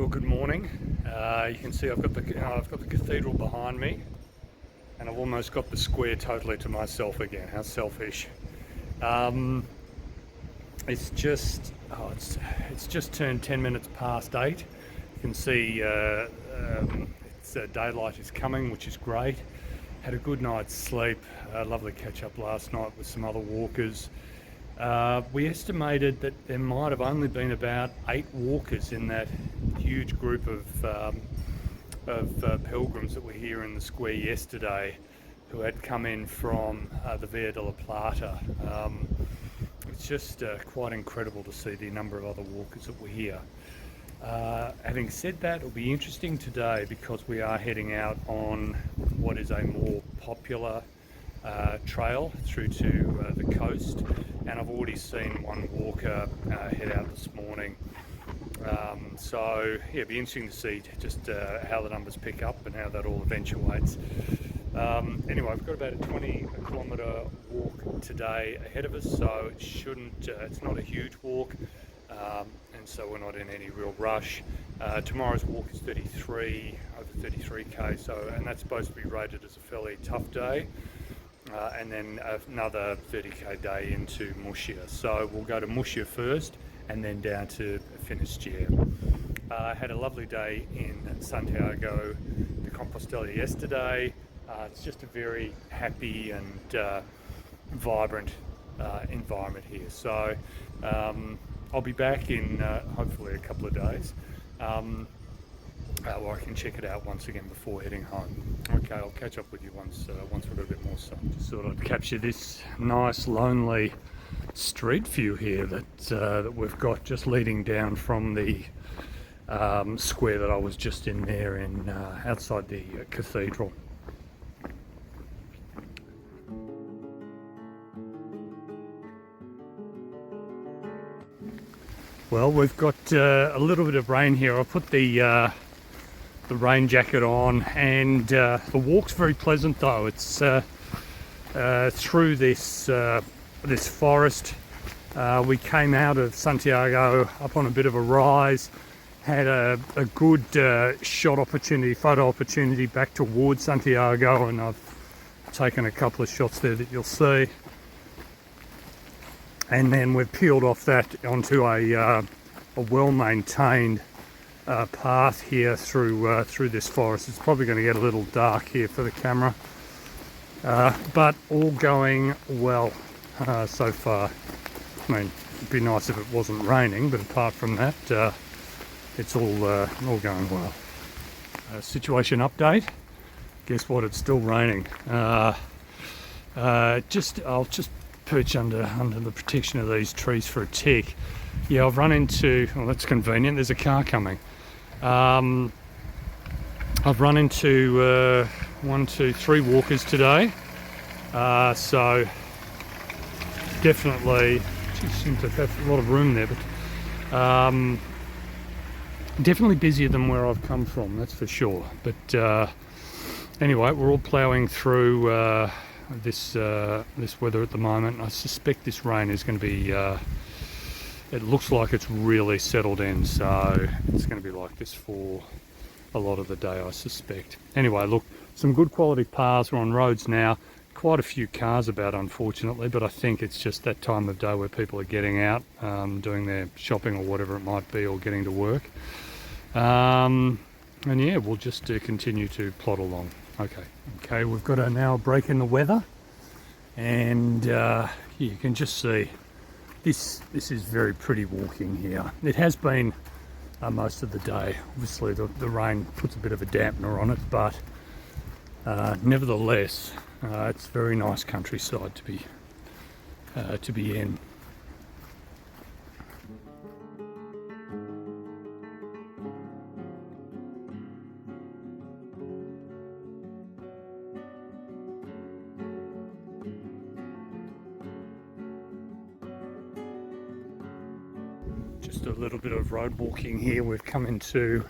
Well, good morning. You can see I've got the cathedral behind me, and I've almost got the square totally to myself again. How selfish! It's just turned 10 minutes past 8. You can see daylight is coming, which is great. Had a good night's sleep. Lovely catch up last night with some other walkers. We estimated that there might have only been about 8 walkers in that huge group of pilgrims that were here in the square yesterday, who had come in from the Via de la Plata. It's just quite incredible to see the number of other walkers that were here. Having said that, it'll be interesting today because we are heading out on what is a more popular trail through to the coast, and I've already seen one walker head out this morning. So yeah, it'll be interesting to see just how the numbers pick up and how that all eventuates. Anyway, I've got about a 20 kilometre walk today ahead of us, so it shouldn't, it's not a huge walk, and so we're not in any real rush. Tomorrow's walk is over 33k, and that's supposed to be rated as a fairly tough day. And then another 30k day into Muxia. So we'll go to Muxia first and then down to Finisterre. Had a lovely day in Santiago de Compostella yesterday. It's just a very happy and vibrant environment here. So I'll be back in hopefully a couple of days. Or I can check it out once again before heading home. Okay, I'll catch up with you once we've got a bit more sun. Just thought I'd capture this nice lonely street view here that we've got just leading down from the square that I was just in there in outside the cathedral. Well, we've got a little bit of rain here. I put the rain jacket on, and the walk's very pleasant though. It's through this forest. We came out of Santiago up on a bit of a rise, had a good photo opportunity back towards Santiago, and I've taken a couple of shots there that you'll see. And then we've peeled off that onto a well-maintained path here through this forest. It's probably going to get a little dark here for the camera, but all going well so far. I mean, it'd be nice if it wasn't raining, but apart from that, it's all going well. Situation update. Guess what? It's still raining. I'll just perch under the protection of these trees for a tick. Yeah, I've run into, well, that's convenient, there's a car coming. I've run into 1, 2, 3 walkers today, so definitely, seems to have a lot of room there, but definitely busier than where I've come from, that's for sure. But anyway, we're all ploughing through this weather at the moment. I suspect this rain is going to be it looks like it's really settled in, so it's going to be like this for a lot of the day, I suspect. Anyway, look, some good quality paths. We're on roads now. Quite a few cars about, unfortunately, but I think it's just that time of day where people are getting out, doing their shopping or whatever it might be, or getting to work. And yeah, we'll just continue to plod along. Okay, we've got now a break in the weather, and you can just see this is very pretty walking here. It has been most of the day. Obviously the rain puts a bit of a dampener on it, but nevertheless it's very nice countryside to be in. Just a little bit of road walking here. We've come into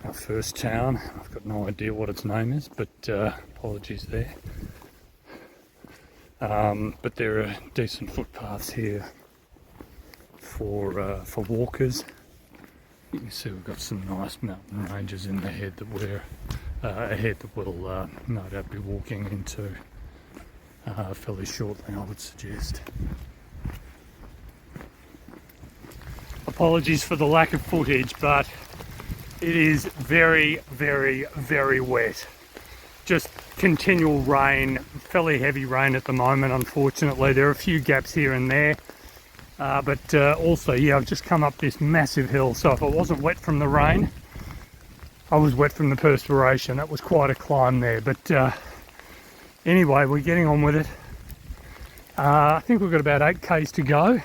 our first town. I've got no idea what its name is, but apologies there. But there are decent footpaths here for walkers. You can see we've got some nice mountain ranges in ahead that we'll no doubt be walking into fairly shortly, I would suggest. Apologies for the lack of footage, but it is very, very, very wet. Just continual rain, fairly heavy rain at the moment, unfortunately. There are a few gaps here and there. But also, yeah, I've just come up this massive hill, so if I wasn't wet from the rain, I was wet from the perspiration. That was quite a climb there, but anyway, we're getting on with it. I think we've got about 8 k's to go,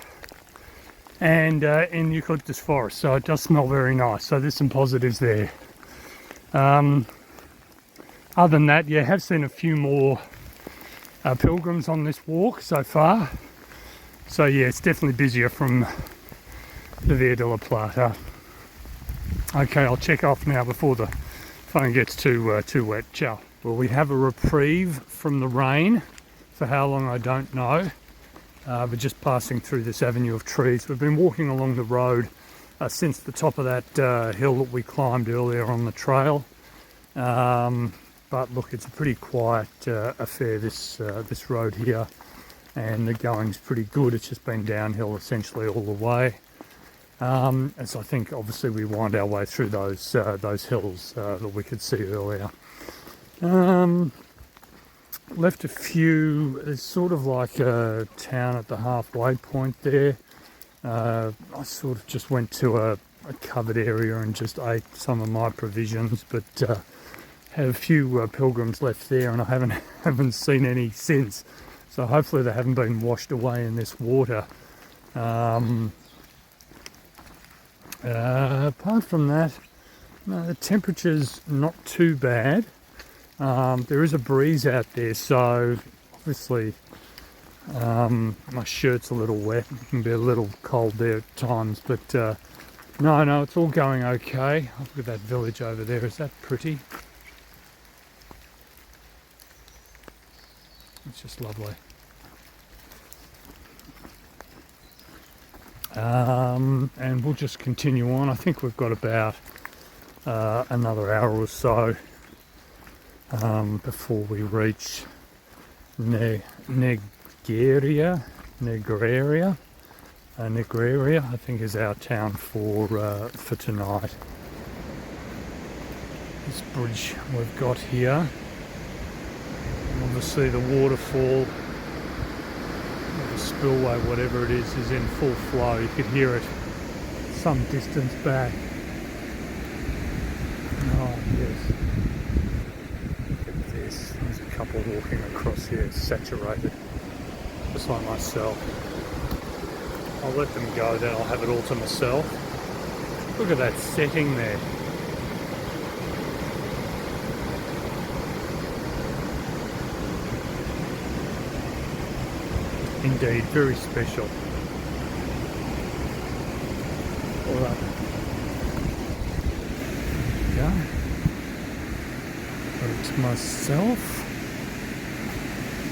and in eucalyptus forest, so it does smell very nice, so there's some positives there. Other than that, yeah, I have seen a few more pilgrims on this walk so far. So yeah, it's definitely busier from the Via de la Plata. Okay, I'll check off now before the phone gets too wet. Ciao. Well, we have a reprieve from the rain. For how long, I don't know. We're just passing through this avenue of trees. We've been walking along the road since the top of that hill that we climbed earlier on the trail. But look, it's a pretty quiet affair, this road here. And the going's pretty good. It's just been downhill essentially all the way. And so I think obviously we wind our way through those hills that we could see earlier. Left a few, there's sort of like a town at the halfway point there. I sort of just went to a covered area and just ate some of my provisions, but had a few pilgrims left there, and I haven't seen any since. So hopefully they haven't been washed away in this water. Apart from that, no, the temperature's not too bad. There is a breeze out there, so obviously my shirt's a little wet. It can be a little cold there at times, but no, it's all going okay. Look at that village over there. Is that pretty? It's just lovely. And we'll just continue on. I think we've got about another hour or so before we reach Negreira, I think is our town for tonight. This bridge we've got here. Obviously the waterfall, or the spillway, whatever it is in full flow. You could hear it some distance back. Oh yes. Look at this. There's a couple walking across here, it's saturated. Just like myself. I'll let them go, then I'll have it all to myself. Look at that setting there. Indeed, very special. All right. There we go. Put it to myself.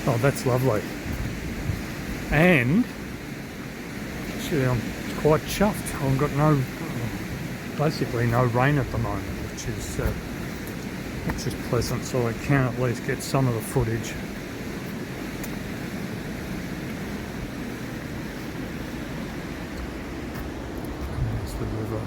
Oh, that's lovely. And actually, I'm quite chuffed. I've got basically no rain at the moment, which is pleasant. So I can at least get some of the footage. The river.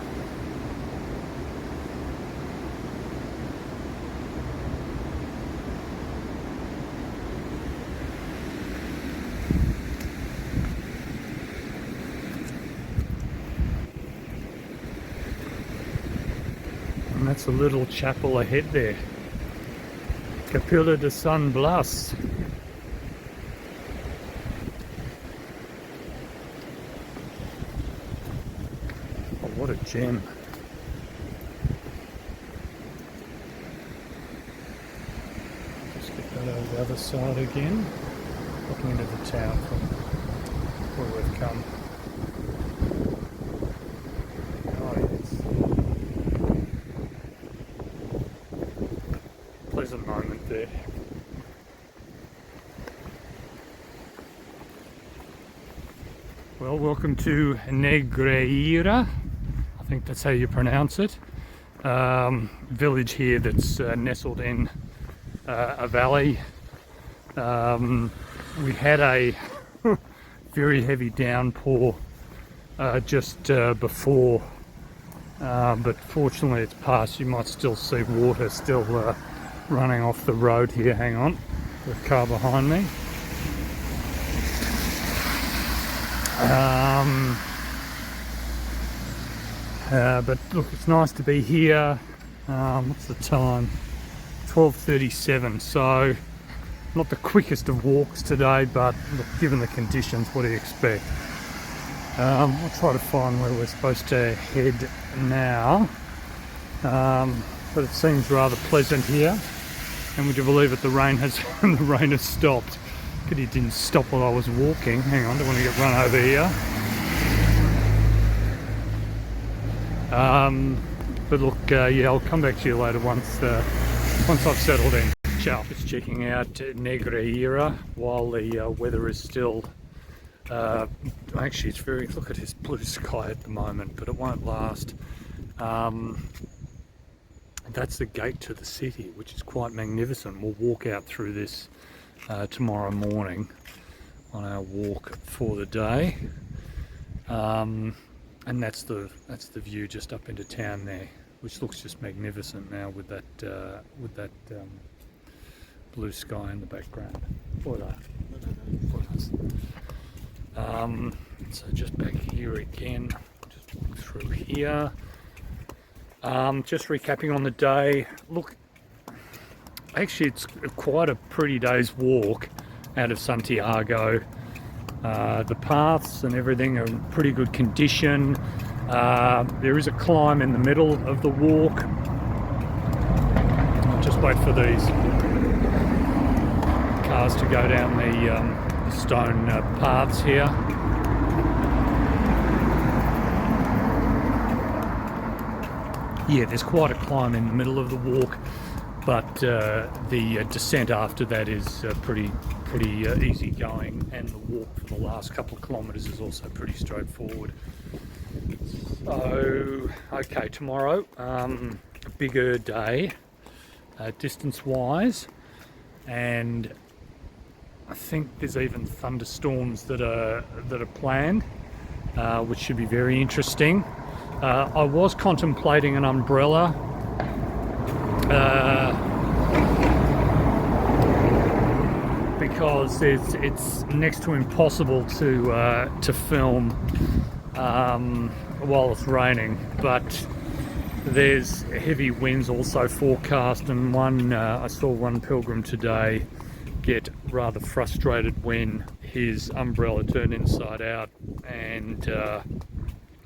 And that's a little chapel ahead there. Capilla de San Blas. What a gem. Just get that over the other side again. Looking into the town from where we've come. Oh yes. Pleasant moment there. Well, welcome to Negreira. I think that's how you pronounce it. Village here that's nestled in a valley. We had a very heavy downpour just before, but fortunately it's passed. You might still see water still running off the road here. Hang on, the car behind me. But look, it's nice to be here. What's the time? 12:37. So not the quickest of walks today, but look, given the conditions, what do you expect? We'll try to find where we're supposed to head now. But it seems rather pleasant here. And would you believe it, the rain has stopped. Pity it didn't stop while I was walking. Hang on, don't want to get run over here. But look, yeah, I'll come back to you later once I've settled in. Ciao. Just checking out Negreira while the weather is still. Actually, it's very. Look at this blue sky at the moment, but it won't last. That's the gate to the city, which is quite magnificent. We'll walk out through this tomorrow morning on our walk for the day. And that's the view just up into town there, which looks just magnificent now with that blue sky in the background. So just back here again, just walk through here. Just recapping on the day. Look, actually it's quite a pretty day's walk out of Santiago. The paths and everything are in pretty good condition. There is a climb in the middle of the walk. I'll just wait for these cars to go down the stone paths here. Yeah, there's quite a climb in the middle of the walk, but the descent after that is pretty easy going, and the walk for the last couple of kilometres is also pretty straightforward. So, okay, tomorrow, a bigger day, distance-wise, and I think there's even thunderstorms that are planned, which should be very interesting. I was contemplating an umbrella. Because it's next to impossible to film while it's raining, but there's heavy winds also forecast, and I saw one pilgrim today get rather frustrated when his umbrella turned inside out, and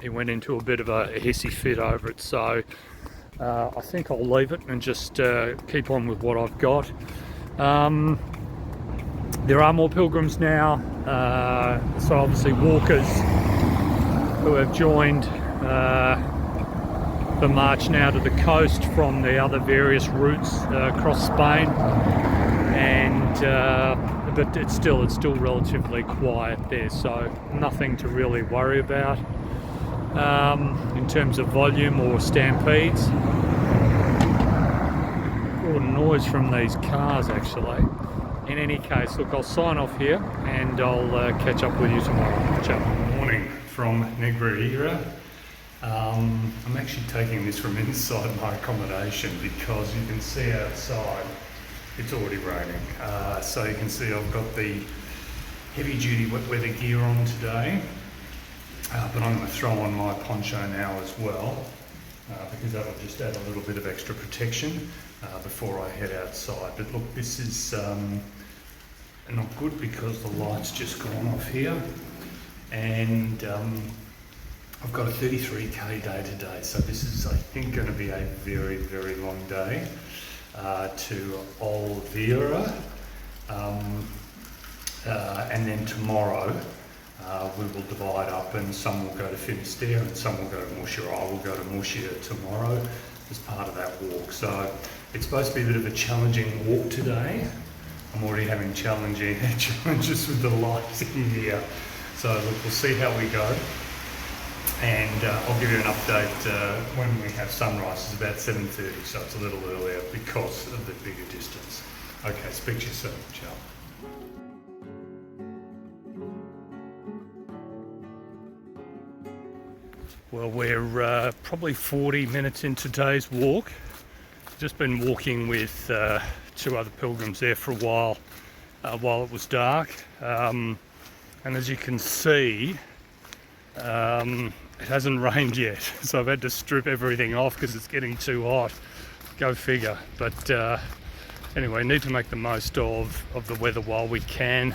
he went into a bit of a hissy fit over it. So I think I'll leave it and just keep on with what I've got. There are more pilgrims now, so obviously walkers who have joined the march now to the coast from the other various routes across Spain, and but it's still relatively quiet there, so nothing to really worry about in terms of volume or stampedes. Oh, noise from these cars actually. In any case, look, I'll sign off here and I'll catch up with you tomorrow. Ciao. Good morning from Negreira. I'm actually taking this from inside my accommodation because you can see outside it's already raining. So you can see I've got the heavy duty wet weather gear on today, but I'm going to throw on my poncho now as well, because that'll just add a little bit of extra protection before I head outside. But look, this is not good because the light's just gone off here, and I've got a 33k day today, so this is, I think, going to be a very, very long day to Olveiroa, and then tomorrow we will divide up, and some will go to Finisterre and some will go to Muxia. I will go to Muxia tomorrow as part of that walk. So it's supposed to be a bit of a challenging walk today. I'm already having challenges with the lights in here. So look, we'll see how we go. and I'll give you an update when we have sunrise. It's about 7:30, so it's a little earlier because of the bigger distance. Okay, speak to you soon. Ciao. Well, we're probably 40 minutes into today's walk. Just been walking with two other pilgrims there for a while it was dark. And as you can see, it hasn't rained yet. So I've had to strip everything off because it's getting too hot. Go figure. But anyway, need to make the most of the weather while we can.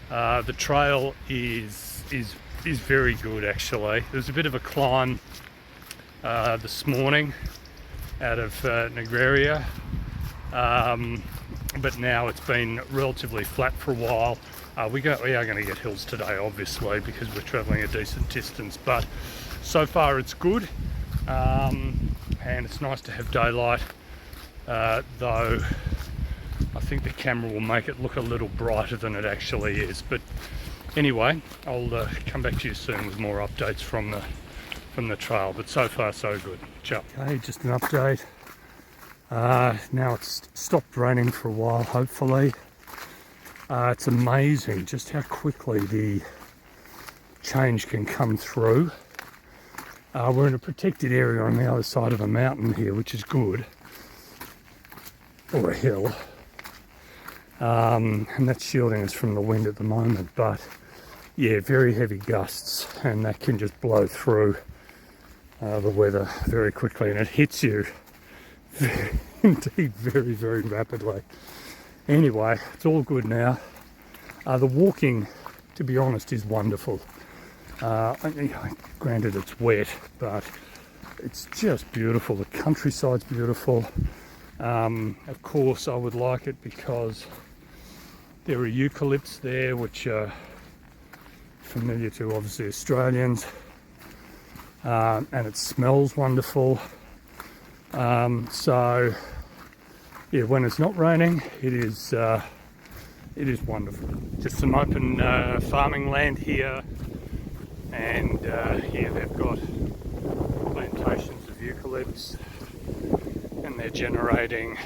The trail is very good actually. There's a bit of a climb this morning out of Negreira, but now it's been relatively flat for a while. We are going to get hills today obviously because we're travelling a decent distance, but so far it's good, and it's nice to have daylight, though I think the camera will make it look a little brighter than it actually is. But anyway, I'll come back to you soon with more updates from the trail, but so far so good. Ciao. Okay, just an update. Now it's stopped raining for a while, hopefully. It's amazing just how quickly the change can come through. We're in a protected area on the other side of a mountain here, which is good, or a hill, and that's shielding us from the wind at the moment. But yeah, very heavy gusts, and that can just blow through the weather very quickly, and it hits you indeed very, very rapidly. Anyway, it's all good now. The walking, to be honest, is wonderful. Granted it's wet, but it's just beautiful. The countryside's beautiful. Of course I would like it because there are eucalypts there, which are familiar to obviously Australians, and it smells wonderful. So yeah, when it's not raining, it is wonderful. Just some open farming land here, and here they've got plantations of eucalypts, and they're generating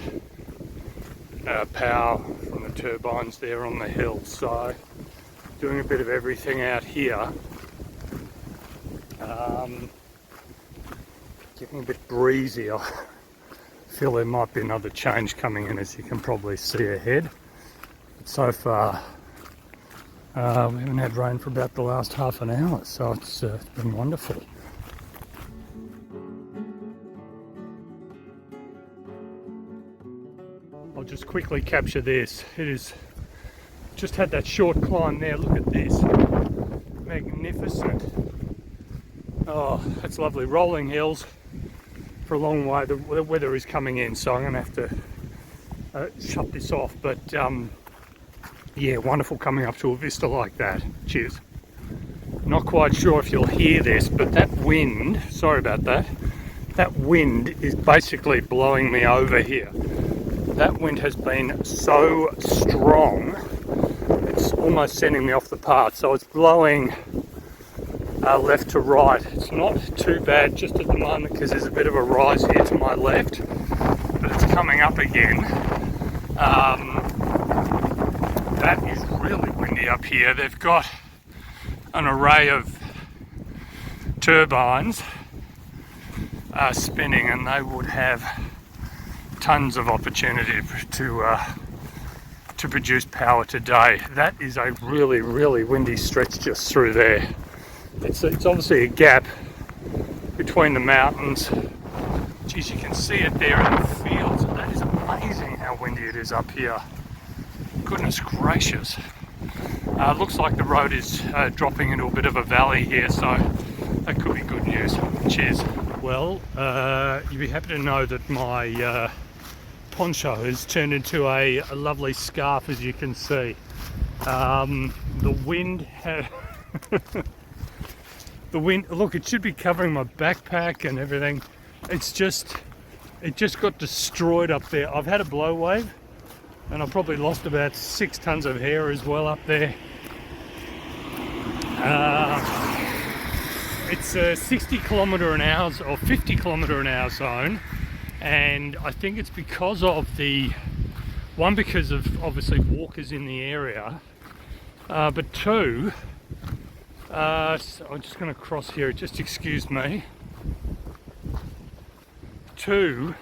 power from the turbines there on the hill. So doing a bit of everything out here. Getting a bit breezy. I feel there might be another change coming in, as you can probably see ahead. But so far, we haven't had rain for about the last half an hour, so it's been wonderful. I'll just quickly capture this. It is just had that short climb there. Look at this, magnificent. Oh, that's lovely. Rolling hills for a long way. The weather is coming in, so I'm going to have to shut this off. But yeah, wonderful coming up to a vista like that. Cheers. Not quite sure if you'll hear this, but that wind, sorry about that, that wind is basically blowing me over here. That wind has been so strong, it's almost sending me off the path. So it's blowing left to right. It's not too bad just at the moment because there's a bit of a rise here to my left, but it's coming up again. That is really windy up here. They've got an array of turbines spinning, and they would have tons of opportunity to produce power today. That is a really, really windy stretch just through there. It's obviously a gap between the mountains. Geez, you can see it there in the fields. That is amazing how windy it is up here. Goodness gracious. Looks like the road is dropping into a bit of a valley here, so that could be good news. Cheers. Well, you'd be happy to know that my poncho has turned into a lovely scarf, as you can see. The wind the wind, look, it should be covering my backpack and everything. It just got destroyed up there. I've had a blow wave, and I've probably lost about 6 tons of hair as well up there. it's a 60 kilometre an hour or 50 kilometre an hour zone, and I think it's because of because of obviously walkers in the area, but two, so I'm just going to cross here, just excuse me. Two,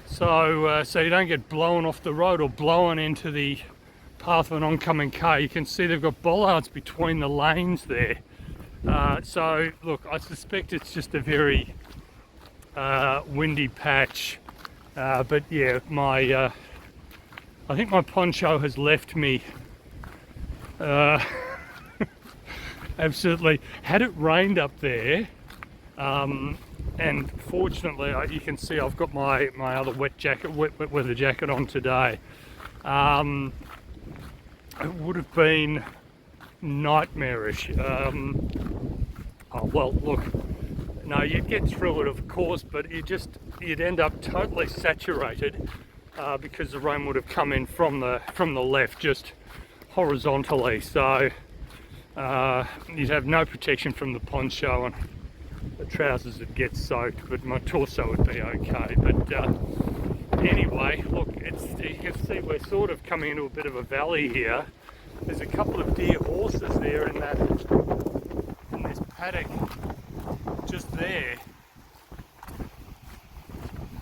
so you don't get blown off the road or blown into the path of an oncoming car. You can see they've got bollards between the lanes there. So look, I suspect it's just a very windy patch, but yeah, I think my poncho has left me. Absolutely. Had it rained up there, and fortunately you can see I've got my other wet weather jacket on today, it would have been nightmarish. Oh well, look, no, you'd get through it of course, but you'd end up totally saturated, because the rain would have come in from the left, just horizontally, so you'd have no protection from the poncho, and the trousers would get soaked, but my torso would be okay. But anyway, look, you can see we're sort of coming into a bit of a valley here. There's a couple of deer horses there in this paddock just there.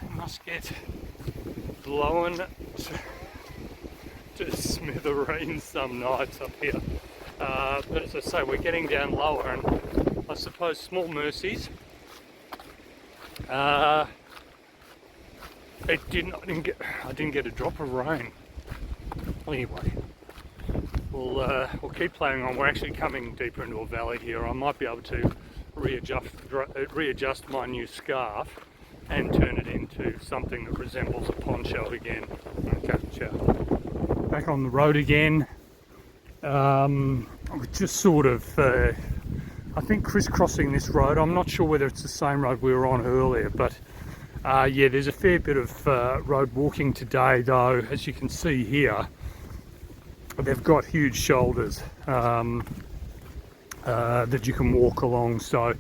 They must get blown to smithereens some nights up here. But as I say, we're getting down lower, and I suppose small mercies. I didn't get a drop of rain. Well, anyway, we'll keep ploughing on. We're actually coming deeper into a valley here. I might be able to readjust my new scarf and turn it into something that resembles a poncho again. Okay, ciao. Back on the road again. We're just sort of, I think, crisscrossing this road. I'm not sure whether it's the same road we were on earlier, but yeah, there's a fair bit of road walking today, though. As you can see here, they've got huge shoulders that you can walk along, so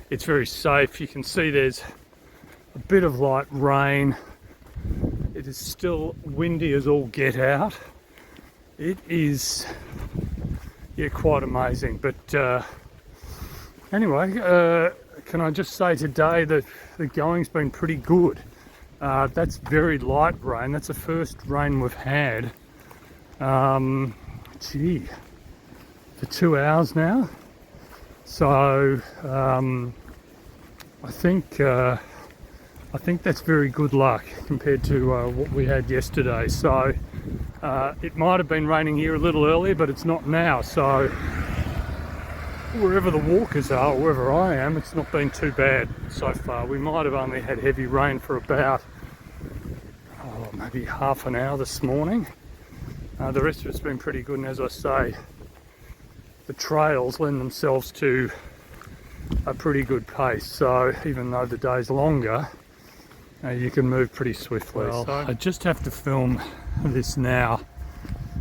it's very safe. You can see there's a bit of light rain. It is still windy as all get out. It is, yeah, quite amazing. But anyway, can I just say today that the going's been pretty good. That's very light rain. That's the first rain we've had, gee, for 2 hours now. So I think that's very good luck compared to what we had yesterday. So it might have been raining here a little earlier, but it's not now. So wherever the walkers are, wherever I am, it's not been too bad so far. We might have only had heavy rain for about maybe half an hour this morning. The rest of it's been pretty good, and as I say, the trails lend themselves to a pretty good pace. So even though the day's longer, you can move pretty swiftly. Well, so I just have to film this now.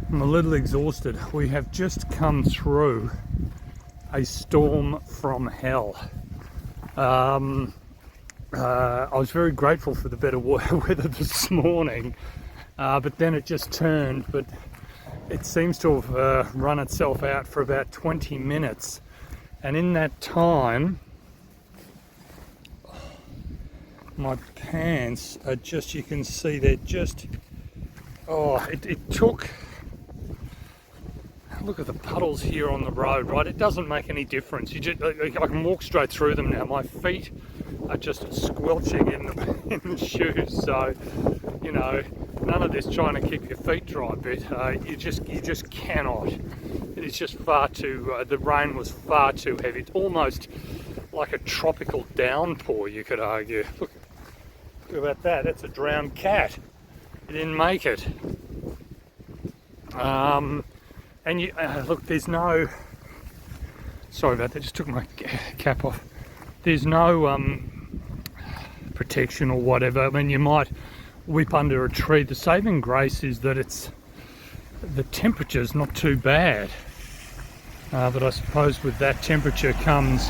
I'm a little exhausted. We have just come through a storm from hell. I was very grateful for the better weather this morning, but then it just turned. But it seems to have run itself out for about 20 minutes, and in that time my pants are just, you can see they're just, it took, look at the puddles here on the road, right? It doesn't make any difference. I can walk straight through them now. My feet are just squelching in the shoes. So, you know, none of this trying to keep your feet dry, but you just cannot. It is just far too, the rain was far too heavy. It's almost like a tropical downpour, you could argue. Look about that. That's a drowned cat. It didn't make it. And you look, there's no, sorry about that, just took my cap off. There's no protection or whatever. I mean, you might whip under a tree. The saving grace is that the temperature's not too bad. But I suppose with that temperature comes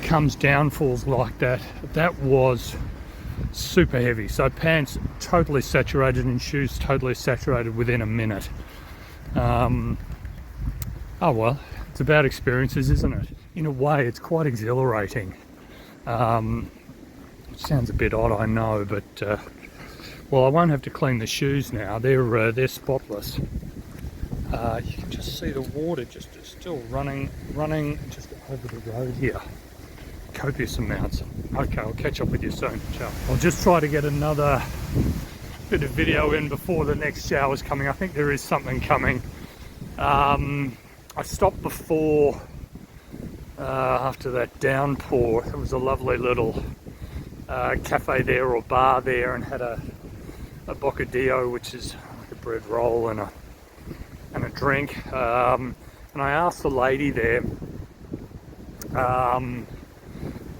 comes downfalls like that, that was super heavy. So pants totally saturated and shoes totally saturated within a minute. Oh well, it's about experiences, isn't it? In a way, it's quite exhilarating. It sounds a bit odd, I know, but well, I won't have to clean the shoes now. They're spotless. You can just see the water just still running just over the road here. Copious amounts. Okay, I'll catch up with you soon. Ciao. I'll just try to get another bit of video in before the next shower's coming. I think there is something coming. I stopped before after that downpour. There was a lovely little cafe there or bar there, and had a bocadillo, which is like a bread roll and a drink. And I asked the lady there,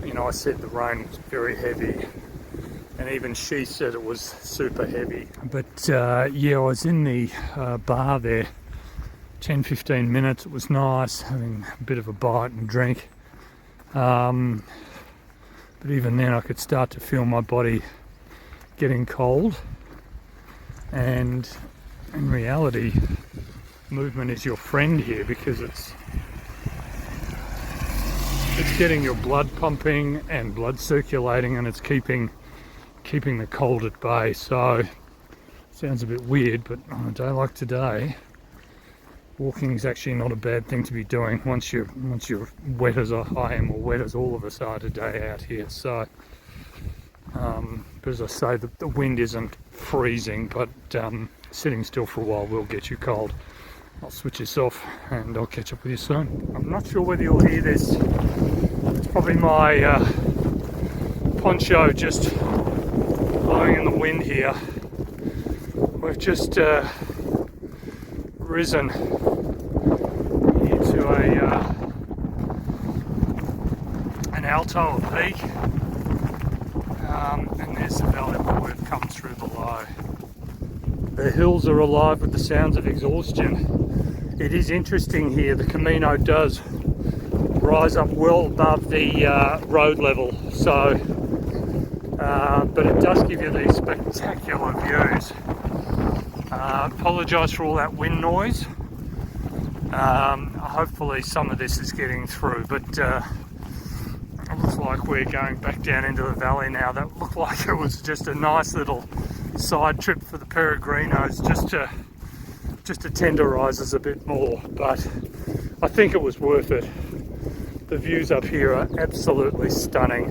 you know, I said the rain was very heavy, and even she said it was super heavy. But yeah, I was in the bar there 10-15 minutes. It was nice, having a bit of a bite and drink. But even then I could start to feel my body getting cold. And in reality, movement is your friend here, because it's getting your blood pumping and blood circulating, and it's keeping the cold at bay. So sounds a bit weird, but on a day like today, walking is actually not a bad thing to be doing once you're wet as I am, or wet as all of us are today out here. So but as I say, the wind isn't freezing, but sitting still for a while will get you cold. I'll switch this off and I'll catch up with you soon. I'm not sure whether you'll hear this. It's probably my poncho just blowing in the wind here. We've just risen here to an alto, a peak, and there's the valley that we've come through below. The hills are alive with the sounds of exhaustion. It is interesting here, the Camino does rise up well above the road level, so but it does give you these spectacular views. Apologise for all that wind noise. Hopefully some of this is getting through, but it looks like we're going back down into the valley now. That looked like it was just a nice little side trip for the peregrinos, just to tenderise us a bit more, but I think it was worth it. The views up here are absolutely stunning,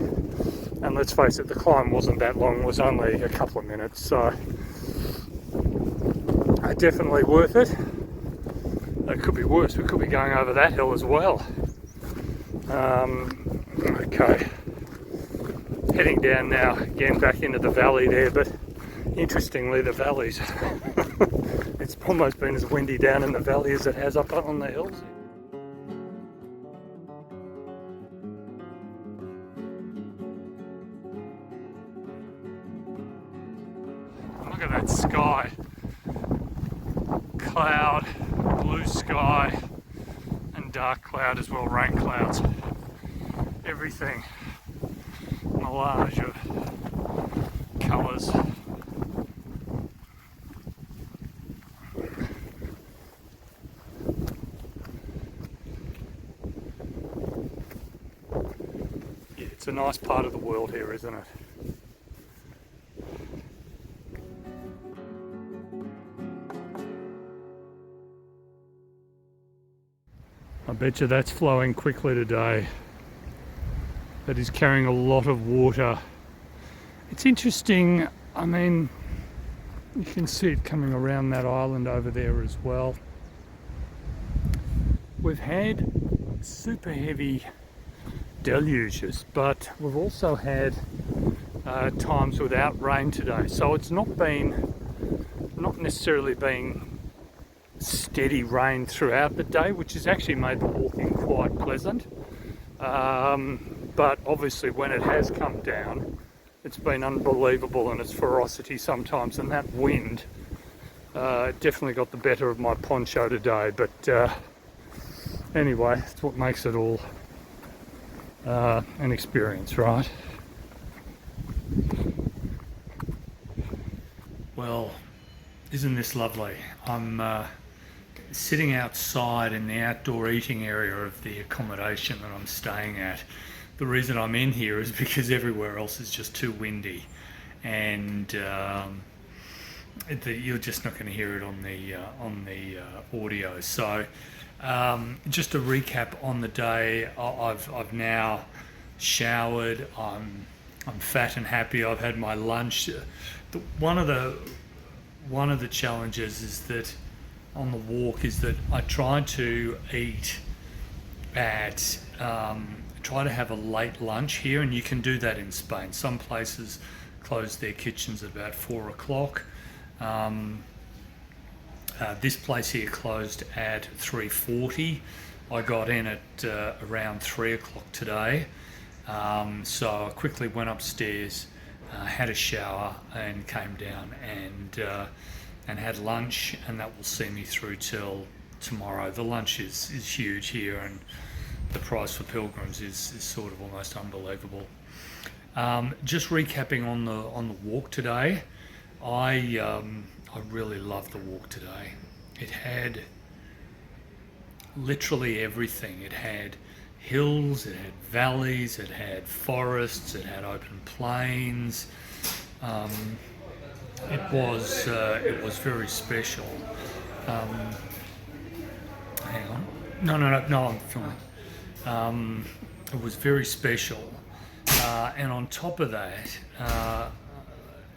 and let's face it, the climb wasn't that long, it was only a couple of minutes, so definitely worth it. It could be worse, we could be going over that hill as well. Okay, heading down now, again back into the valley there, but interestingly the valleys, it's almost been as windy down in the valley as it has up on the hills. Look at that sky. Cloud, blue sky, and dark cloud as well, rain clouds. Everything, melange of colours. Yeah, it's a nice part of the world here, isn't it? I bet you that's flowing quickly today. That is carrying a lot of water. It's interesting, I mean, you can see it coming around that island over there as well. We've had super heavy deluges, but we've also had times without rain today. So it's not necessarily been steady rain throughout the day, which has actually made the walking quite pleasant. But obviously when it has come down, it's been unbelievable in its ferocity sometimes, and that wind definitely got the better of my poncho today. But anyway, it's what makes it all an experience, right? Well, isn't this lovely? I'm sitting outside in the outdoor eating area of the accommodation that I'm staying at. The reason I'm in here is because everywhere else is just too windy, and you're just not going to hear it on the audio. So, just a recap on the day. I've now showered. I'm fat and happy. I've had my lunch. One of the challenges is that on the walk is that I try to eat at try to have a late lunch here, and you can do that in Spain. Some places close their kitchens at about 4 o'clock. This place here closed at 3:40. I got in at around 3 o'clock today, so I quickly went upstairs, had a shower, and came down and had lunch, and that will see me through till tomorrow. The lunch is huge here, and the price for pilgrims is sort of almost unbelievable. Just recapping on the walk today, I really loved the walk today. It had literally everything. It had hills, it had valleys, it had forests, it had open plains. It was very special. Hang on. No, I'm filming. It was very special, and on top of that,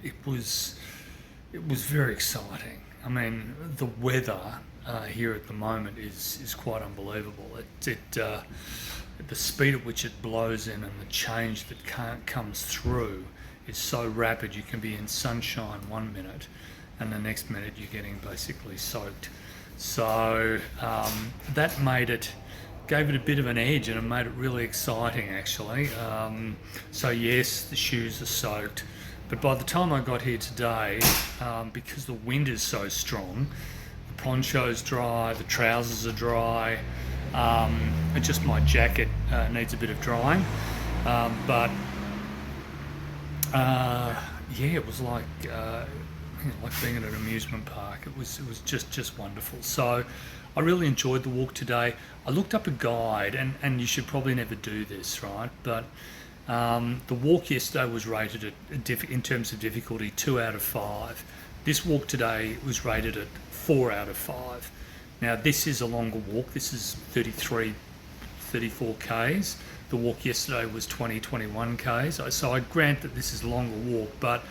it was very exciting. I mean, the weather here at the moment is quite unbelievable. The speed at which it blows in and the change that comes through is so rapid. You can be in sunshine 1 minute, and the next minute you're getting basically soaked. So that gave it a bit of an edge, and it made it really exciting actually. So yes, the shoes are soaked, but by the time I got here today, because the wind is so strong, the poncho's dry, the trousers are dry, and just my jacket needs a bit of drying. But it was like being at an amusement park. It was just wonderful. So I really enjoyed the walk today. I looked up a guide, and you should probably never do this, right? But the walk yesterday was rated in terms of difficulty 2 out of 5. This walk today was rated at 4 out of 5. Now this is a longer walk. This is 34 Ks. The walk yesterday was 21 Ks. So I grant that this is a longer walk, but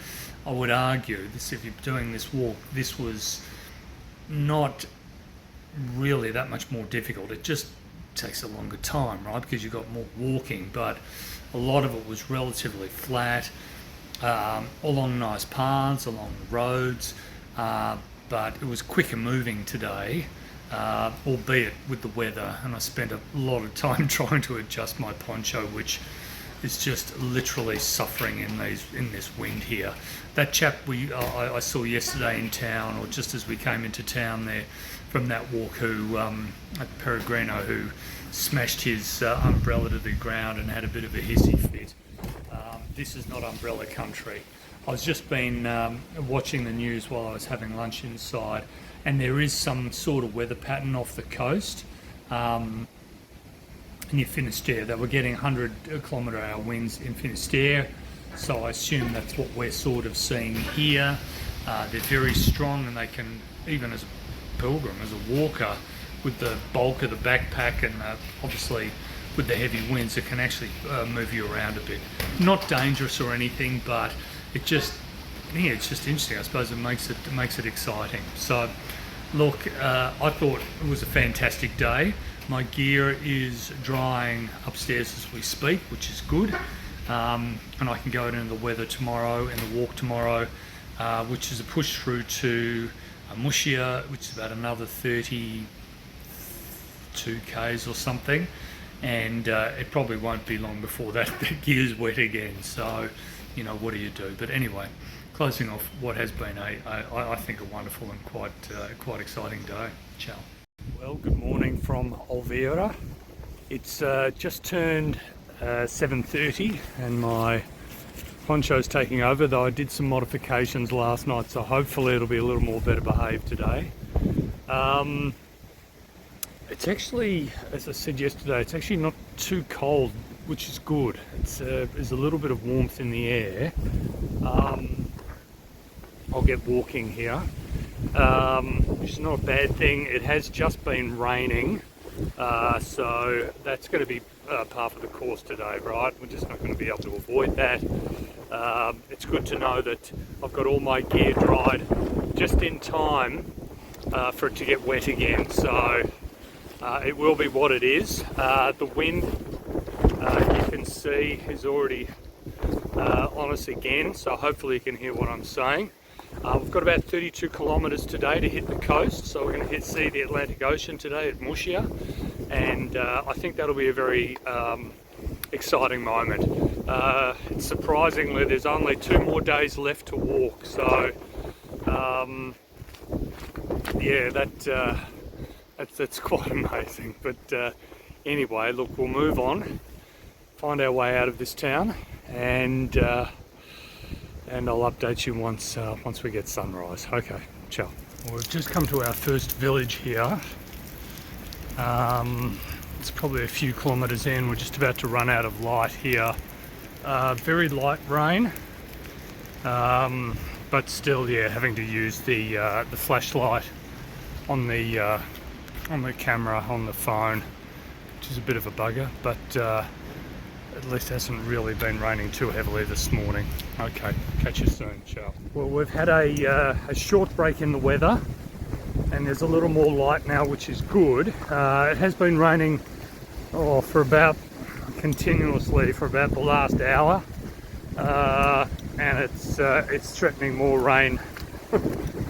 I would argue this, if you're doing this walk, this was not really that much more difficult. It just takes a longer time, right? Because you've got more walking, but a lot of it was relatively flat, along nice paths, along the roads, but it was quicker moving today, albeit with the weather, and I spent a lot of time trying to adjust my poncho, which is just literally suffering in this wind here. That chap I saw yesterday in town, or just as we came into town there from that walk, who at Peregrino, who smashed his umbrella to the ground and had a bit of a hissy fit. This is not umbrella country. I was just been watching the news while I was having lunch inside, and there is some sort of weather pattern off the coast. Near Finisterre, they were getting 100-kilometre-hour winds in Finisterre, so I assume that's what we're sort of seeing here. They're very strong, and they can, even as a pilgrim, as a walker, with the bulk of the backpack and obviously with the heavy winds, it can actually move you around a bit. Not dangerous or anything, but it's just interesting. I suppose it makes it exciting. So look, I thought it was a fantastic day. My gear is drying upstairs as we speak, which is good, and I can go out into the weather tomorrow and the walk tomorrow, which is a push through to Muxia, which is about another 32 Ks or something, and it probably won't be long before the gear's wet again. So, what do you do? But anyway, closing off what has been I think a wonderful and quite exciting day. Ciao. Well, good morning from Olveiroa. It's just turned 7:30 and my poncho's taking over, though I did some modifications last night, so hopefully it'll be a little more better behaved today. It's actually, as I said yesterday, it's actually not too cold, which is good. There's a little bit of warmth in the air. I'll get walking here, which is not a bad thing. It has just been raining, so that's going to be part of the course today, right? We're just not going to be able to avoid that. It's good to know that I've got all my gear dried just in time for it to get wet again, so it will be what it is. The wind, you can see, is already on us again, so hopefully you can hear what I'm saying. We've got about 32 kilometres today to hit the coast, so we're going to see the Atlantic Ocean today at Muxia, and I think that'll be a very exciting moment. Surprisingly, there's only 2 more days left to walk, so yeah, that's quite amazing. But anyway, look, we'll move on, find our way out of this town, and I'll update you once we get sunrise. Okay, ciao. Well, we've just come to our first village here. It's probably a few kilometres in. We're just about to run out of light here. Very light rain, but still, yeah, having to use the flashlight on the camera on the phone, which is a bit of a bugger, but at least it hasn't really been raining too heavily this morning. Okay, catch you soon, ciao. Well, we've had a short break in the weather, and there's a little more light now, which is good. It has been raining continuously for about the last hour, and it's threatening more rain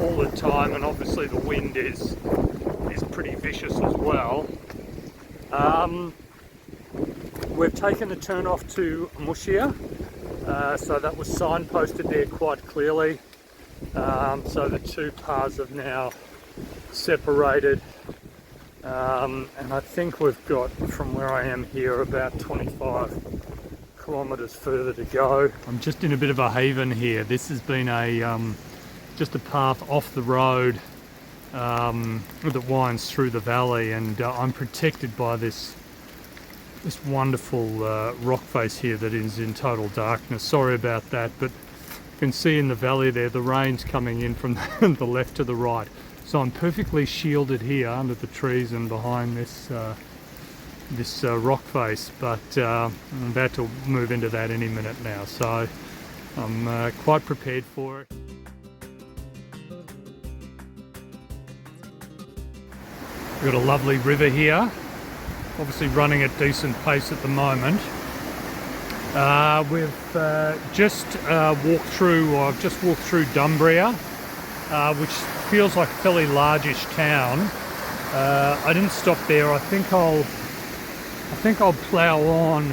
all the time, and obviously the wind is pretty vicious as well. We've taken a turn off to Muxia, so that was signposted there quite clearly. So the two paths have now separated, and I think we've got, from where I am here, about 25 kilometres further to go. I'm just in a bit of a haven here. This has been just a path off the road that winds through the valley, and I'm protected by this wonderful rock face here that is in total darkness. Sorry about that, but you can see in the valley there the rain's coming in from the left to the right. So I'm perfectly shielded here under the trees and behind this rock face, but I'm about to move into that any minute now, so I'm quite prepared for it. We've got a lovely river here, obviously running at decent pace at the moment. I've just walked through Dumbria, which feels like a fairly largish town. I didn't stop there. I think I'll plough on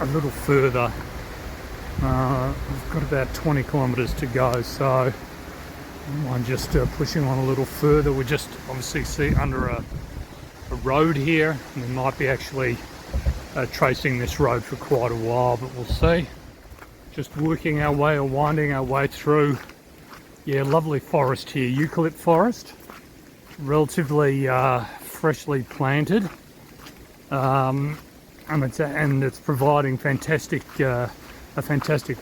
a little further. We've got about 20 kilometres to go, so I'm just pushing on a little further. We're just obviously under a road here, and we might be actually tracing this road for quite a while, but we'll see. Just working our way or winding our way through. Yeah, lovely forest here, eucalypt forest, relatively freshly planted, and it's providing a fantastic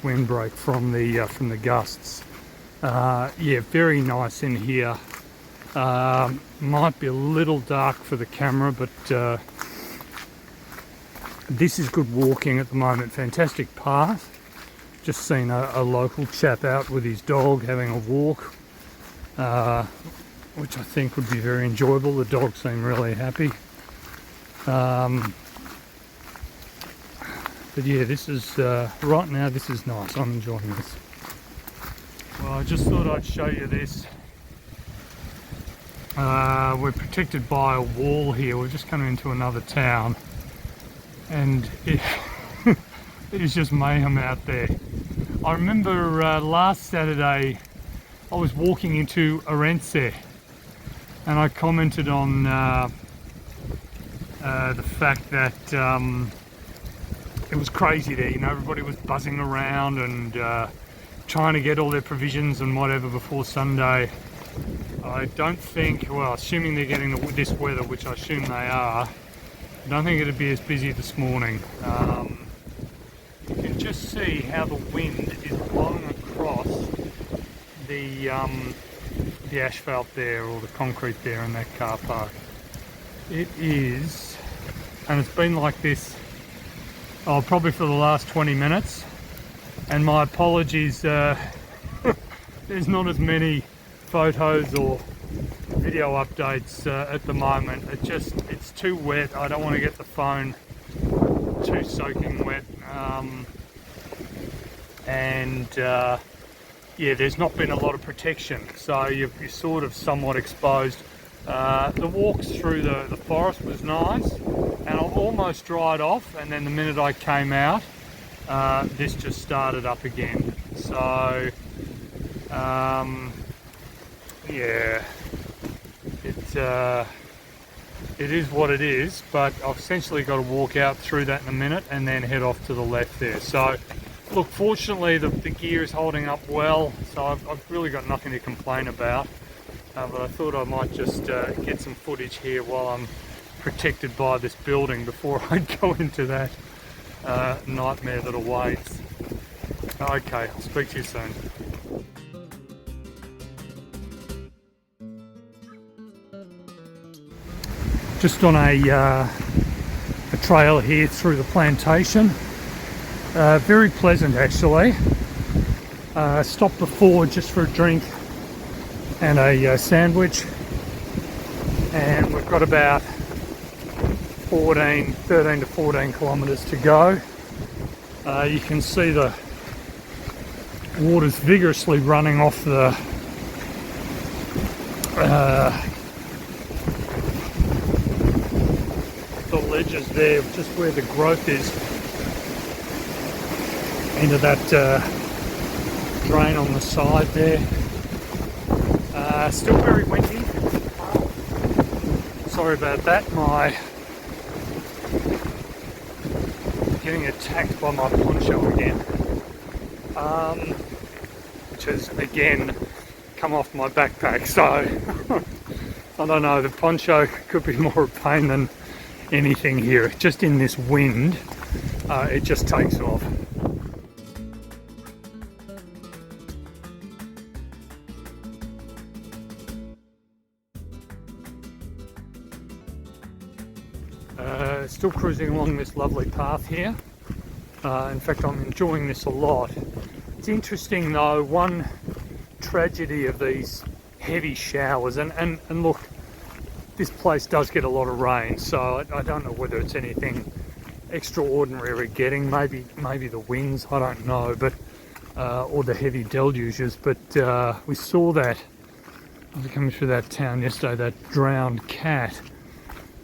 windbreak from the gusts. Yeah, very nice in here. Might be a little dark for the camera, but this is good walking at the moment. Fantastic path. Just seen a local chap out with his dog having a walk, which I think would be very enjoyable. The dog seemed really happy. But yeah, this is right now, this is nice. I'm enjoying this. Well, I just thought I'd show you this. We're protected by a wall here. We're just coming into another town, and it is just mayhem out there. I remember last Saturday I was walking into Orense, and I commented on the fact that it was crazy there. You know, everybody was buzzing around and trying to get all their provisions and whatever before Sunday. I don't think, well, assuming they're getting this weather, which I assume they are, I don't think it'd be as busy this morning. You can just see how the wind is blowing across the asphalt there, or the concrete there in that car park. It is, and it's been like this, probably for the last 20 minutes. And my apologies, there's not as many photos or video updates at the moment. It's too wet. I don't want to get the phone too soaking wet. Yeah, there's not been a lot of protection, so you're sort of somewhat exposed. The walks through the forest was nice, and I almost dried off, and then the minute I came out, this just started up again. So yeah, it is what it is, but I've essentially got to walk out through that in a minute and then head off to the left there. So look, fortunately the gear is holding up well, so I've really got nothing to complain about. But I thought I might just get some footage here while I'm protected by this building before I go into that nightmare that awaits. Okay, I'll speak to you soon. Just on a trail here through the plantation. Very pleasant actually. Stopped before just for a drink and a sandwich, and we've got about 13 to 14 kilometres to go. You can see the water's vigorously running off the ledges there, just where the growth is, into that drain on the side there. Still very windy. Sorry about that. Getting attacked by my poncho again, which has again come off my backpack. So I don't know. The poncho could be more a pain than anything here. Just in this wind, it just takes off. Still cruising along this lovely path here. In fact, I'm enjoying this a lot. It's interesting though, one tragedy of these heavy showers, and look, this place does get a lot of rain, so I don't know whether it's anything extraordinary we're getting. Maybe the winds, I don't know, but or the heavy deluges. But we saw that, I was coming through that town yesterday, that drowned cat.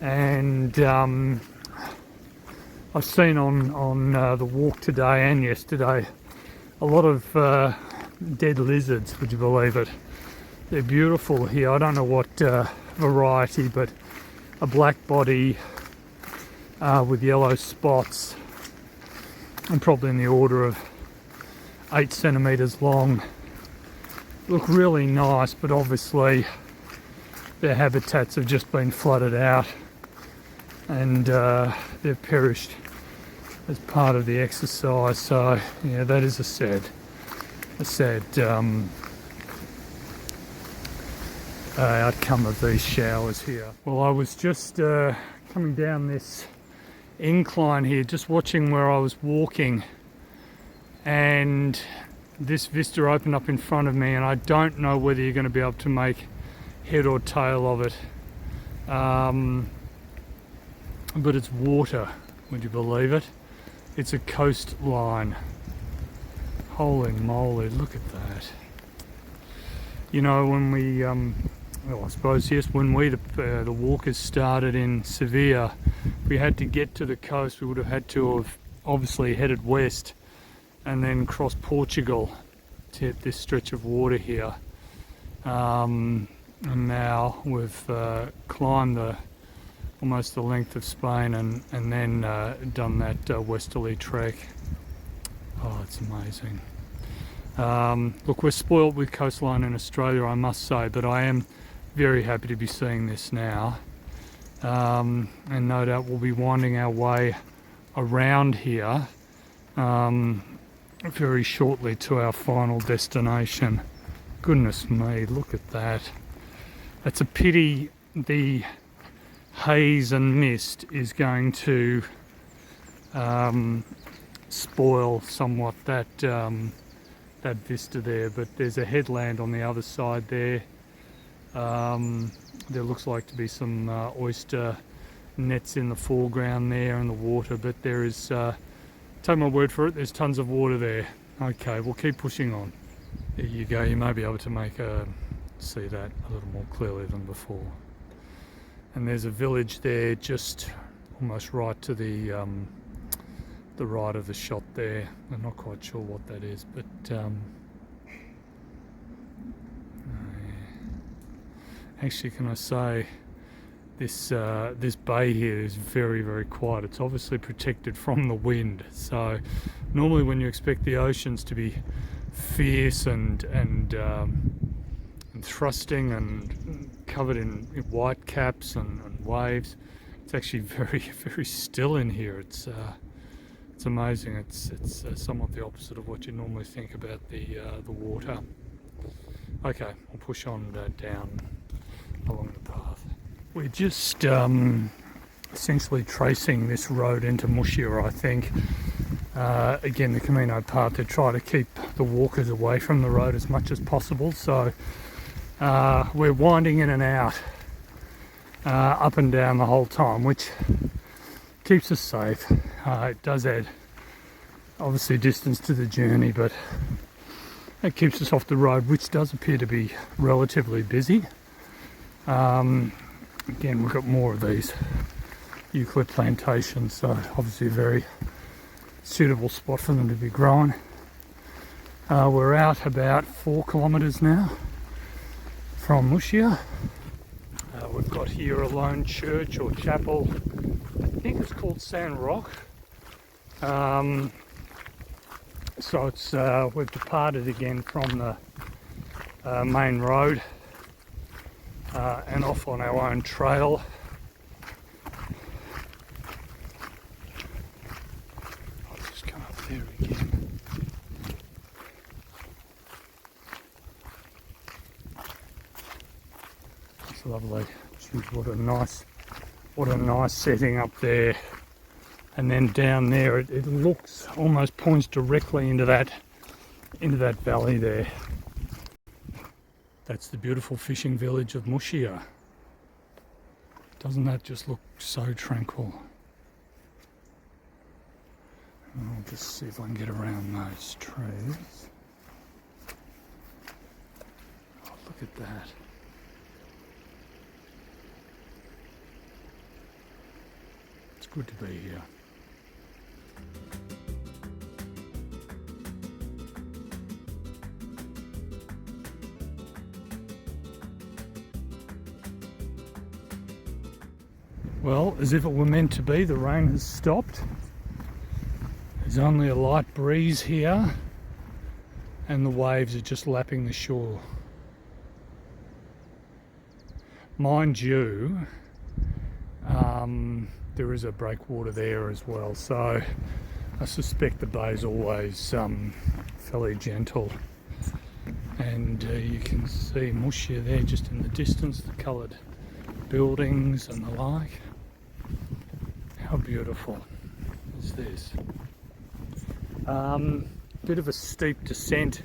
And I've seen on the walk today and yesterday a lot of dead lizards, would you believe it? They're beautiful here. I don't know what variety, but a black body with yellow spots, and probably in the order of 8 centimetres long. Look really nice, but obviously their habitats have just been flooded out, and they've perished as part of the exercise. So yeah, that is a sad outcome of these showers here. Well, I was just coming down this incline here, just watching where I was walking, and this vista opened up in front of me, and I don't know whether you're going to be able to make head or tail of it, but it's water, would you believe it? It's a coastline. Holy moly, look at that. You know, when we well, I suppose yes, when the walkers started in Seville, we had to get to the coast. We would have had to have obviously headed west and then cross Portugal to hit this stretch of water here. And now we've climbed the almost the length of Spain, and then done that westerly trek. Oh, it's amazing. Look, we're spoiled with coastline in Australia, I must say, but I am very happy to be seeing this now. And no doubt we'll be winding our way around here very shortly to our final destination. Goodness me, look at that. It's a pity the haze and mist is going to spoil somewhat that that vista there, but there's a headland on the other side there. There looks like to be some oyster nets in the foreground there in the water, but there is, take my word for it, there's tons of water there. Okay, we'll keep pushing on. There you go, you may be able to see that a little more clearly than before. And there's a village there just almost right to the right of the shot there. I'm not quite sure what that is, but actually, can I say this this bay here is very, very quiet. It's obviously protected from the wind. So normally when you expect the oceans to be fierce and thrusting and covered in white caps and waves, it's actually very, very still in here. It's amazing. It's somewhat the opposite of what you normally think about the water. Okay, we'll push on down along the path. We're just essentially tracing this road into Muxia, I think. Again, the Camino path, to try to keep the walkers away from the road as much as possible. So we're winding in and out, up and down the whole time, which keeps us safe. It does add obviously distance to the journey, but it keeps us off the road, which does appear to be relatively busy. Again, we've got more of these eucalypt plantations, so obviously a very suitable spot for them to be growing. We're out about 4 kilometres now from Muxia. We've got here a lone church or chapel. I think it's called San Roque. So it's we've departed again from the main road and off on our own trail. I'll just come up there again. It's lovely. Jeez, what a nice setting up there. And then down there, it looks, almost points directly into that valley there. That's the beautiful fishing village of Muxia. Doesn't that just look so tranquil? I'll just see if I can get around those trees. Oh, look at that. It's good to be here. Well, as if it were meant to be, the rain has stopped. There's only a light breeze here, and the waves are just lapping the shore. Mind you, there is a breakwater there as well, so I suspect the bay is always fairly gentle. And you can see Muxia there just in the distance, the coloured buildings and the like. How beautiful is this? Bit of a steep descent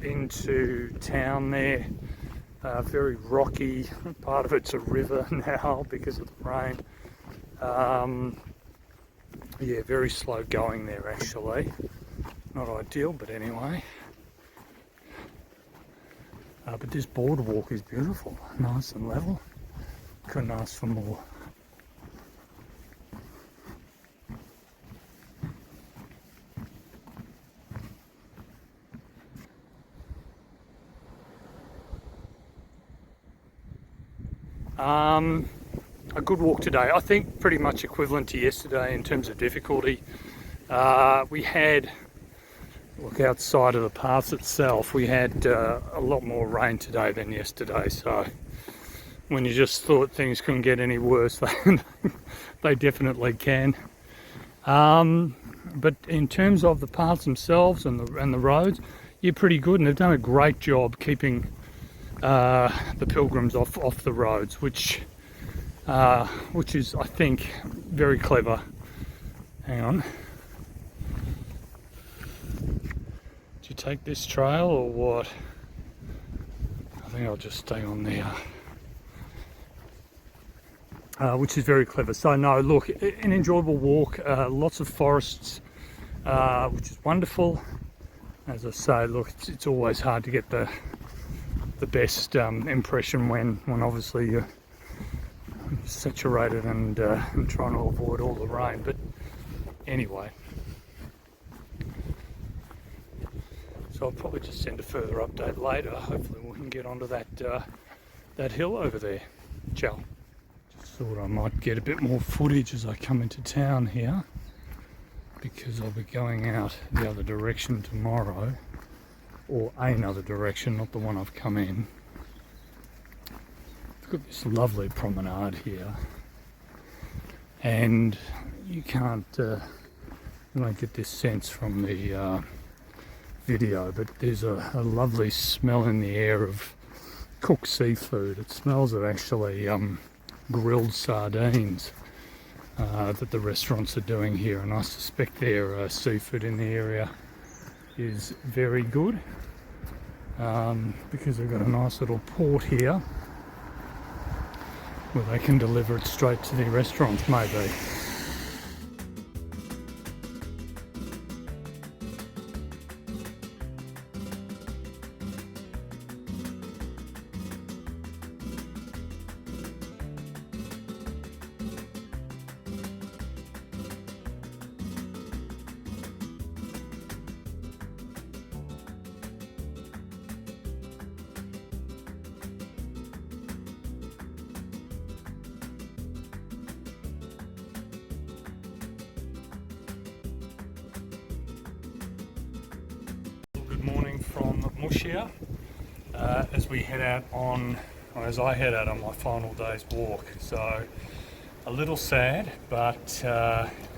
into town there. Very rocky. Part of it's a river now because of the rain. Yeah, very slow going there actually. Not ideal, but anyway. But this boardwalk is beautiful, nice and level. Couldn't ask for more. A good walk today. I think pretty much equivalent to yesterday in terms of difficulty. We had, look outside of the pass itself, we had a lot more rain today than yesterday, so when you just thought things couldn't get any worse, they definitely can. But in terms of the paths themselves and the roads, you're pretty good, and they've done a great job keeping the pilgrims off the roads, which is, I think, very clever. Hang on. Do you take this trail or what? I think I'll just stay on there. Which is very clever. So no, look, an enjoyable walk, lots of forests, which is wonderful. As I say, look, it's always hard to get the best impression when obviously you're saturated and trying to avoid all the rain. But anyway, so I'll probably just send a further update later. Hopefully we can get onto that hill over there. Ciao. Thought I might get a bit more footage as I come into town here, because I'll be going out the other direction tomorrow, or another direction, not the one I've come in. I've got this lovely promenade here, and you can't, you won't get this sense from the video, but there's a lovely smell in the air of cooked seafood. It smells of actually grilled sardines that the restaurants are doing here, and I suspect their seafood in the area is very good, because they've got a nice little port here where they can deliver it straight to the restaurants, maybe. Morning from Muxia as we head out on, or as I head out on my final day's walk. So a little sad, but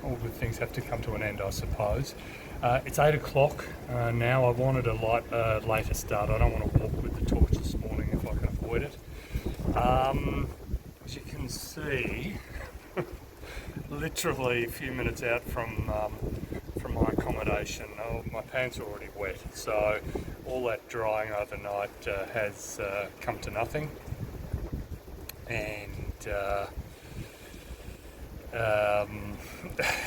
all good things have to come to an end, I suppose. It's 8 o'clock now. I wanted a later start. I don't want to walk with the torch this morning if I can avoid it. As you can see, literally a few minutes out from my accommodation. Oh, my pants are already wet, so all that drying overnight has come to nothing, and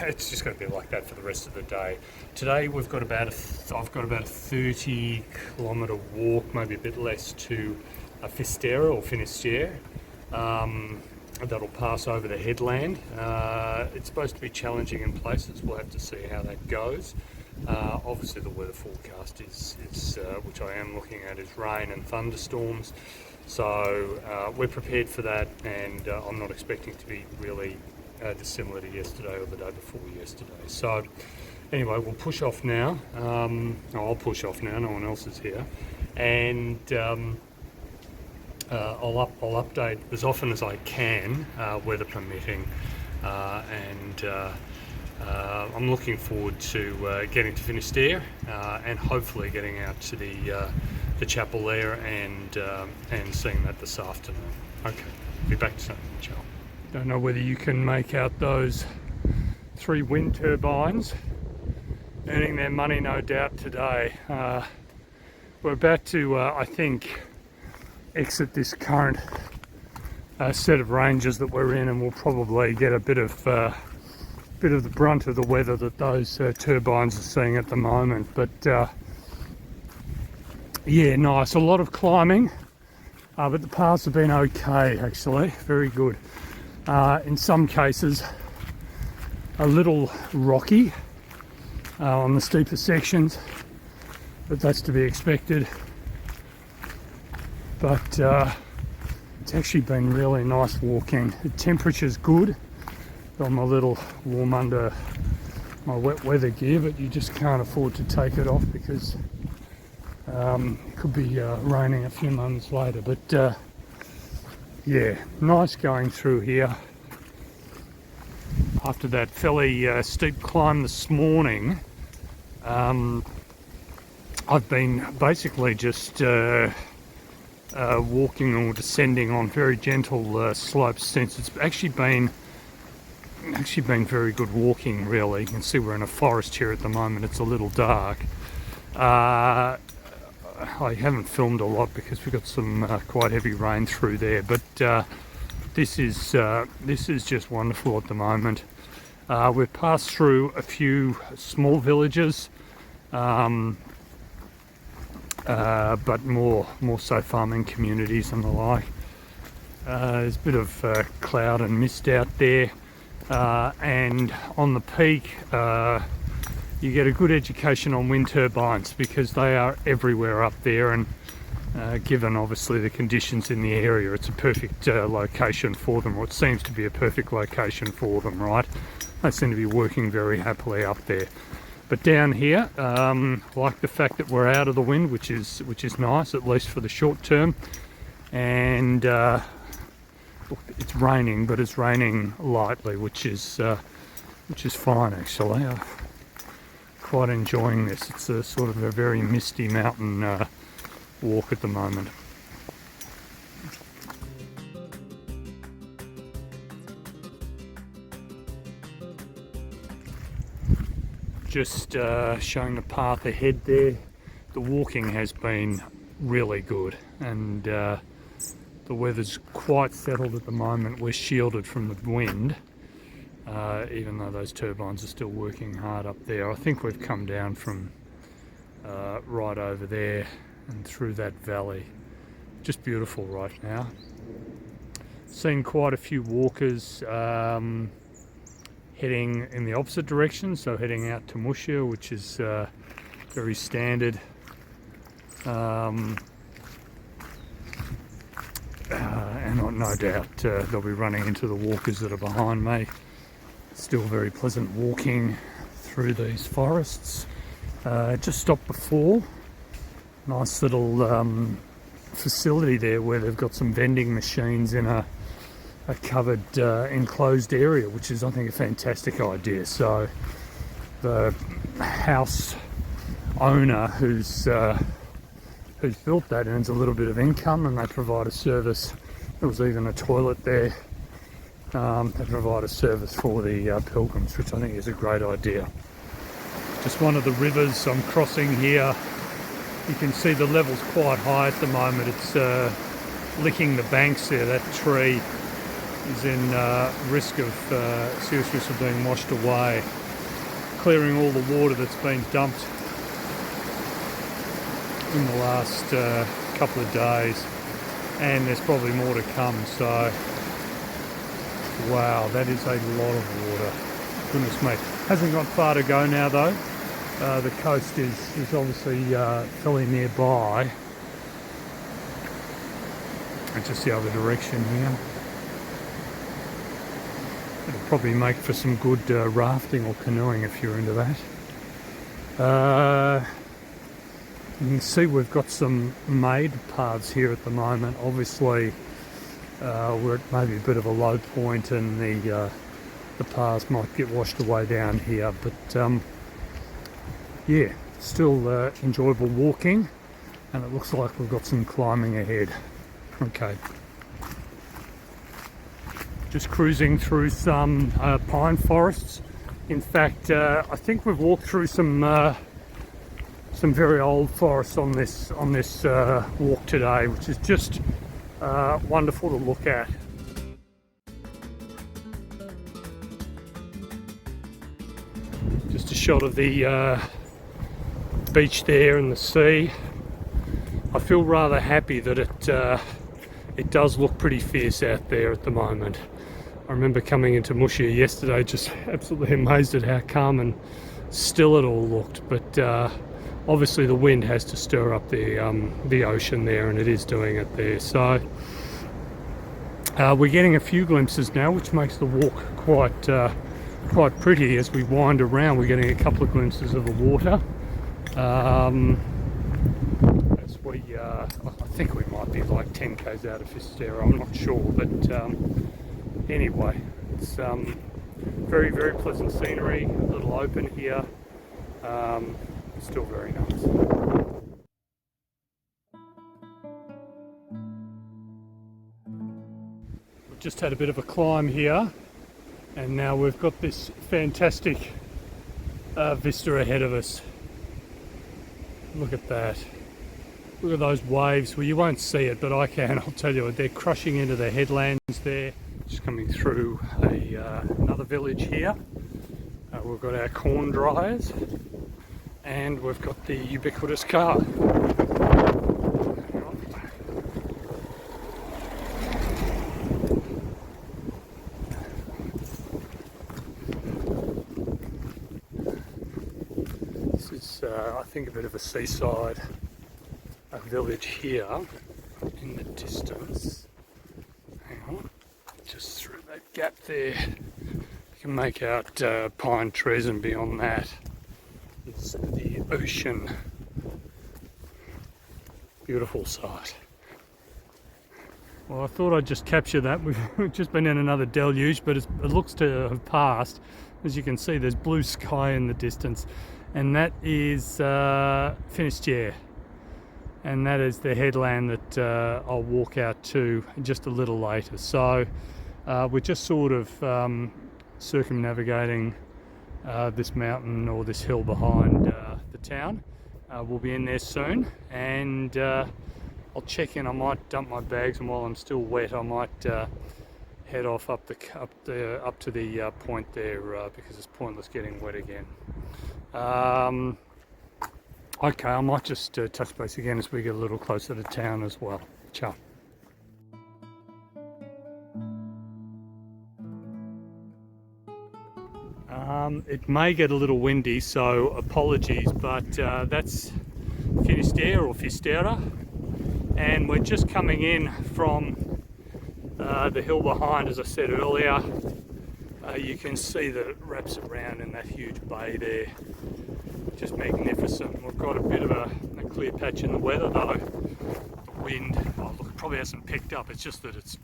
it's just going to be like that for the rest of the day. Today I've got about a 30 kilometre walk, maybe a bit less, to Finisterre or Finisterre. That'll pass over the headland. It's supposed to be challenging in places. We'll have to see how that goes. Obviously the weather forecast is which I am looking at, is rain and thunderstorms. So we're prepared for that, and I'm not expecting to be really dissimilar to yesterday or the day before yesterday. So anyway, we'll push off now. I'll push off now, no one else is here. And I'll update as often as I can, weather permitting, and I'm looking forward to getting to Finisterre and hopefully getting out to the chapel there and seeing that this afternoon. Okay, be back soon. Ciao. Don't know whether you can make out those 3 wind turbines earning their money, no doubt, today. We're about to, I think, exit this current set of ranges that we're in, and we'll probably get a bit of the brunt of the weather that those turbines are seeing at the moment. But yeah, nice. A lot of climbing, but the paths have been okay, actually, very good. In some cases, a little rocky on the steeper sections, but that's to be expected. But It's actually been really nice walking. The temperature's good. Got my little warm under my wet weather gear, but you just can't afford to take it off because it could be raining a few moments later. But yeah, nice going through here. After that fairly steep climb this morning, I've been basically just walking or descending on very gentle slopes since. It's actually been very good walking, really. You can see we're in a forest here at the moment. It's a little dark. I haven't filmed a lot because we've got some quite heavy rain through there, but this is just wonderful at the moment. We've passed through a few small villages, but more so farming communities and the like. There's a bit of cloud and mist out there, and on the peak you get a good education on wind turbines because they are everywhere up there, and given obviously the conditions in the area, it's a perfect location for them, or it seems to be a perfect location for them, right? They seem to be working very happily up there. But down here, like the fact that we're out of the wind, which is nice, at least for the short term. And it's raining, but it's raining lightly, which is fine actually. I'm quite enjoying this. It's a sort of a very misty mountain walk at the moment. Just showing the path ahead there. The walking has been really good, and the weather's quite settled at the moment. We're shielded from the wind, even though those turbines are still working hard up there. I think we've come down from right over there and through that valley. Just beautiful right now. Seen quite a few walkers heading in the opposite direction, so heading out to Muxia, which is very standard. And no doubt they'll be running into the walkers that are behind me. Still very pleasant walking through these forests. Just stopped before. Nice little facility there where they've got some vending machines in a covered enclosed area, which is, I think, a fantastic idea. So the house owner who's built that earns a little bit of income, and they provide a service. There was even a toilet there. They provide a service for the pilgrims, which I think is a great idea. Just one of the rivers I'm crossing here. You can see the level's quite high at the moment. It's licking the banks there. That tree is in serious risk of being washed away, clearing all the water that's been dumped in the last couple of days, and there's probably more to come. So wow, that is a lot of water. Goodness me. Hasn't got far to go now though. The coast is obviously fairly nearby. And just the other direction here. It'll probably make for some good rafting or canoeing if you're into that. You can see we've got some made paths here at the moment. Obviously we're at maybe a bit of a low point, and the paths might get washed away down here, but yeah, still enjoyable walking, and it looks like we've got some climbing ahead. Okay. Just cruising through some pine forests. In fact, I think we've walked through some very old forests on this walk today, which is just wonderful to look at. Just a shot of the beach there and the sea. I feel rather happy that it does look pretty fierce out there at the moment. I remember coming into Muxia yesterday, just absolutely amazed at how calm and still it all looked. But obviously the wind has to stir up the ocean there, and it is doing it there. So We're getting a few glimpses now, which makes the walk quite pretty. As we wind around, we're getting a couple of glimpses of the water. As we, I think we might be like 10 k's out of Finisterre, I'm not sure, but anyway, it's very, very pleasant scenery, a little open here, still very nice. We've just had a bit of a climb here, and now we've got this fantastic vista ahead of us. Look at that. Look at those waves. Well, you won't see it, but I can. I'll tell you, they're crushing into the headlands there. Just coming through another village here. We've got our corn dryers, and we've got the ubiquitous car. This is, I think, a bit of a seaside village here in the distance. Hang on, just through that gap there, you can make out pine trees, and beyond that is the ocean. Beautiful sight. Well, I thought I'd just capture that. We've just been in another deluge, but it looks to have passed. As you can see, there's blue sky in the distance, and that is Finisterre. And that is the headland that I'll walk out to just a little later. So we're just sort of circumnavigating this mountain or this hill behind the town. We'll be in there soon, and I'll check in. I might dump my bags, and while I'm still wet, I might head off up to the point there because it's pointless getting wet again. Okay, I might just touch base again as we get a little closer to town as well. Ciao. It may get a little windy, so apologies, but that's Finisterre or Finisterre, and we're just coming in from the hill behind, as I said earlier. You can see that it wraps around in that huge bay there. Just magnificent. We've got a bit of a clear patch in the weather though. The wind, look, it probably hasn't picked up. It's just that it's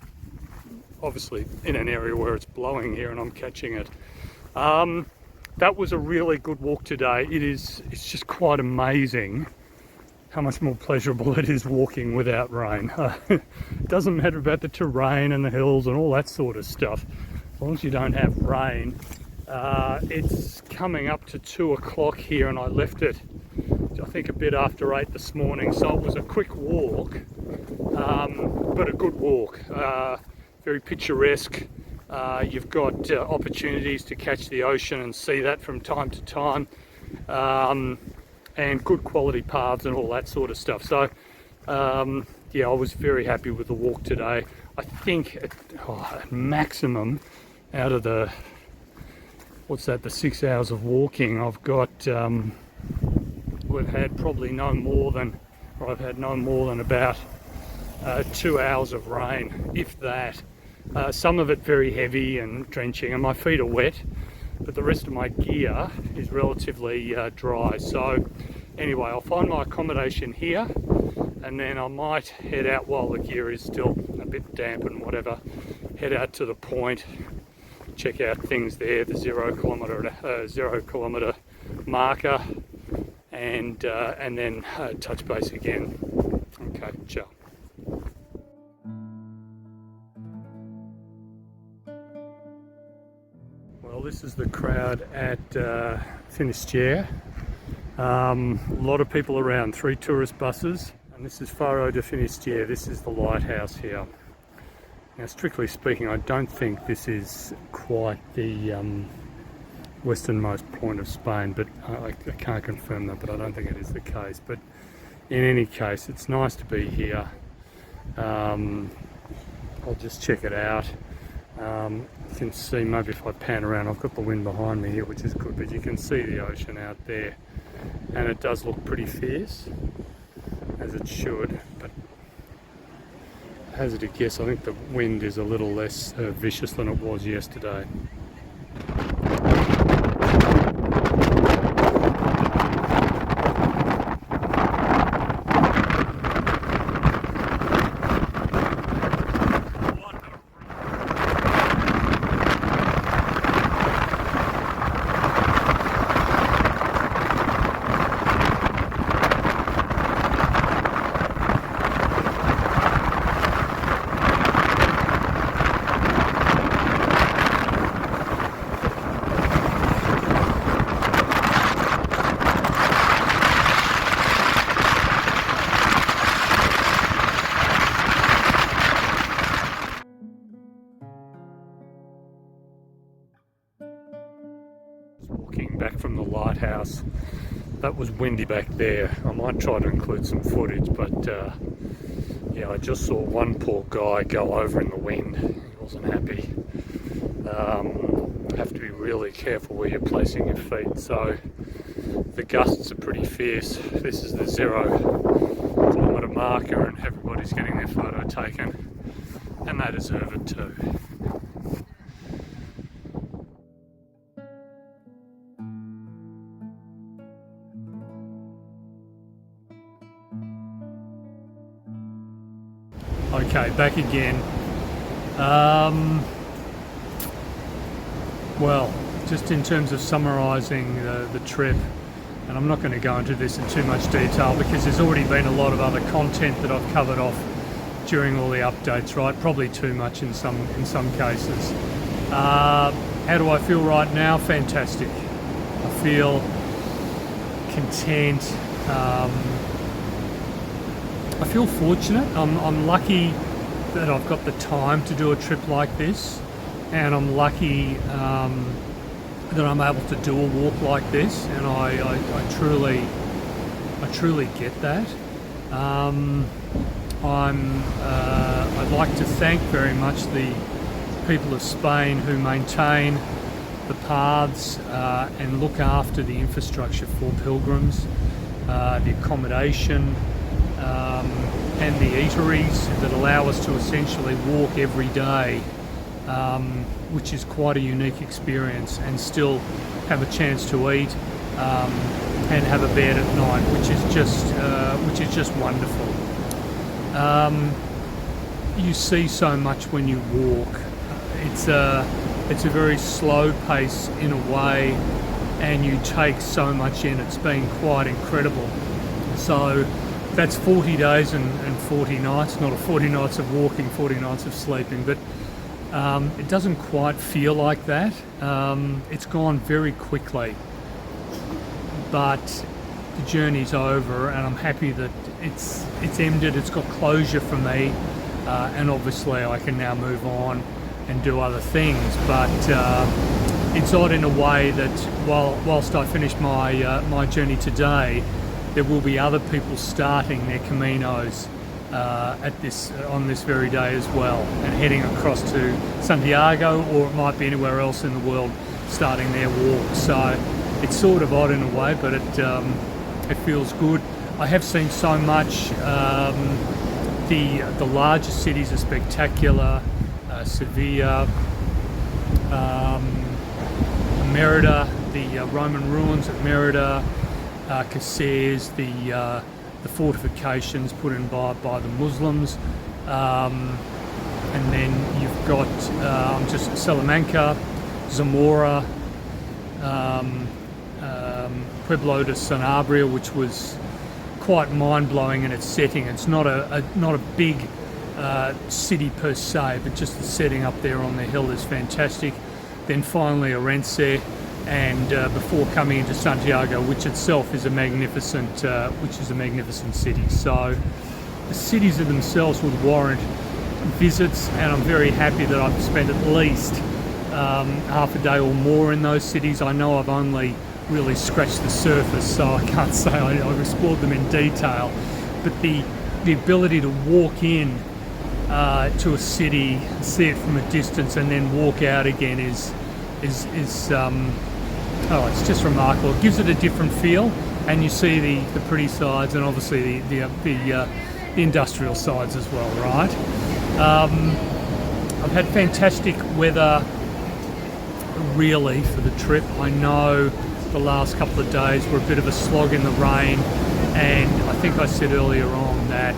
obviously in an area where it's blowing here and I'm catching it. That was a really good walk today. It's just quite amazing how much more pleasurable it is walking without rain. It doesn't matter about the terrain and the hills and all that sort of stuff. As long as you don't have rain. It's coming up to 2 o'clock here, and I left it, I think, a bit after 8 this morning, so it was a quick walk, but a good walk, very picturesque. You've got opportunities to catch the ocean and see that from time to time, and good quality paths and all that sort of stuff. So yeah, I was very happy with the walk today. I think at maximum out of the the 6 hours of walking, I've got we've had probably no more than, or I've had no more than about 2 hours of rain, if that. Some of it very heavy and drenching, and my feet are wet, but the rest of my gear is relatively dry. So anyway, I'll find my accommodation here, and then I might head out while the gear is still a bit damp and whatever, head out to the point, check out things there, the 0 kilometre marker, and then touch base again. Okay, ciao. Well, this is the crowd at Finisterre. A lot of people around, 3 tourist buses, and this is Faro de Finisterre. This is the lighthouse here. Now, strictly speaking, I don't think this is quite the westernmost point of Spain, but I can't confirm that, but I don't think it is the case. But in any case, it's nice to be here. I'll just check it out. You can see, maybe if I pan around, I've got the wind behind me here, which is good, but you can see the ocean out there, and it does look pretty fierce, as it should. But hazard a guess, I think the wind is a little less vicious than it was yesterday. Walking back from the lighthouse, that was windy back there. I might try to include some footage, but yeah, I just saw one poor guy go over in the wind. He wasn't happy. Have to be really careful where you're placing your feet. So the gusts are pretty fierce. This is the 0-kilometre marker and everybody's getting their photo taken, and they deserve it too. Okay, back again. Well, just in terms of summarising the trip, and I'm not going to go into this in too much detail because there's already been a lot of other content that I've covered off during all the updates, right? Probably too much in some cases. How do I feel right now? Fantastic. I feel content. I feel fortunate. I'm lucky that I've got the time to do a trip like this, and I'm lucky that I'm able to do a walk like this, and I truly get that. I'd like to thank very much the people of Spain who maintain the paths and look after the infrastructure for pilgrims, the accommodation, and the eateries that allow us to essentially walk every day, which is quite a unique experience, and still have a chance to eat and have a bed at night, which is just wonderful. You see so much when you walk. It's a very slow pace in a way, and you take so much in. It's been quite incredible. So that's 40 days and 40 nights, not 40 nights of walking, 40 nights of sleeping, but it doesn't quite feel like that. It's gone very quickly, but the journey's over, and I'm happy that it's ended. It's got closure for me, and obviously I can now move on and do other things. But it's odd in a way that whilst I finish my journey today, there will be other people starting their Caminos on this very day as well, and heading across to Santiago, or it might be anywhere else in the world, starting their walk. So it's sort of odd in a way, but it feels good. I have seen so much. The larger cities are spectacular. Seville, Merida, the Roman ruins at Merida, Caceres, the fortifications put in by the Muslims, and then you've got just Salamanca, Zamora, Pueblo de Sanabria, which was quite mind-blowing in its setting. It's not a big city per se, but just the setting up there on the hill is fantastic. Then finally Orense, and before coming into Santiago, which itself is a magnificent city. So the cities of themselves would warrant visits, and I'm very happy that I've spent at least half a day or more in those cities. I know I've only really scratched the surface, so I can't say I've explored them in detail, but the ability to walk in to a city, see it from a distance, and then walk out again is it's just remarkable. It gives it a different feel, and you see the pretty sides, and obviously the industrial sides as well, right? I've had fantastic weather really for the trip. I know the last couple of days were a bit of a slog in the rain, and I think I said earlier on that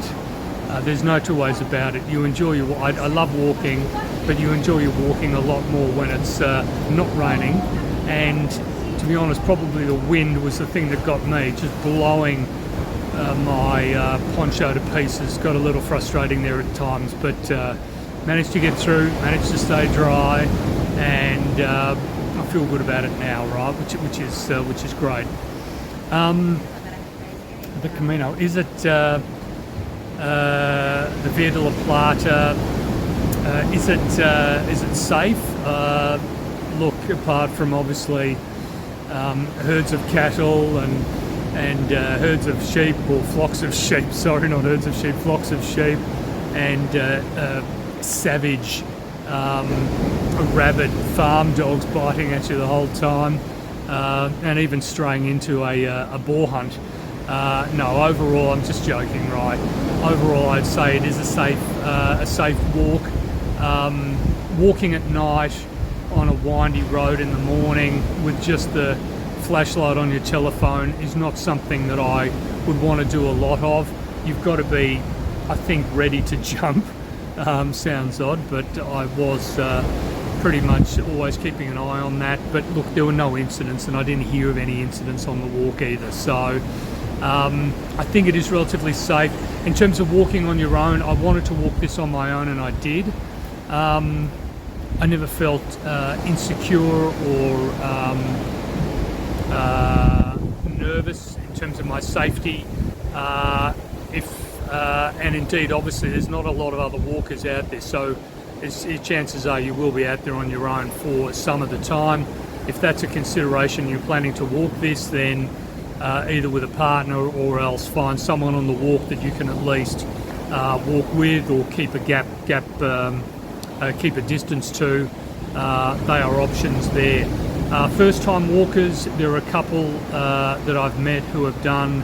there's no two ways about it. You enjoy your, I love walking, but you enjoy your walking a lot more when it's not raining. And to be honest, probably the wind was the thing that got me, just blowing my poncho to pieces. Got a little frustrating there at times, but managed to get through, managed to stay dry, and I feel good about it now, right? Which is great. The Camino, is it the Via de la Plata? Is it safe? Look, apart from obviously herds of cattle and herds of sheep, or flocks of sheep, sorry, not herds of sheep, flocks of sheep, and savage, rabid farm dogs biting at you the whole time, and even straying into a boar hunt. No, overall, I'm just joking, right? Overall, I'd say it is a safe walk. Walking at night on a windy road in the morning with just the flashlight on your telephone is not something that I would want to do a lot of. You've got to be, I think, ready to jump. Sounds odd, but I was pretty much always keeping an eye on that. But look, there were no incidents, and I didn't hear of any incidents on the walk either. So I think it is relatively safe. In terms of walking on your own, I wanted to walk this on my own, and I did. I never felt insecure or nervous in terms of my safety. And indeed, obviously, there's not a lot of other walkers out there, so chances are you will be out there on your own for some of the time. If that's a consideration, you're planning to walk this, then either with a partner or else find someone on the walk that you can at least walk with, or keep a distance to. They are options there. First time walkers, there are a couple that I've met who have done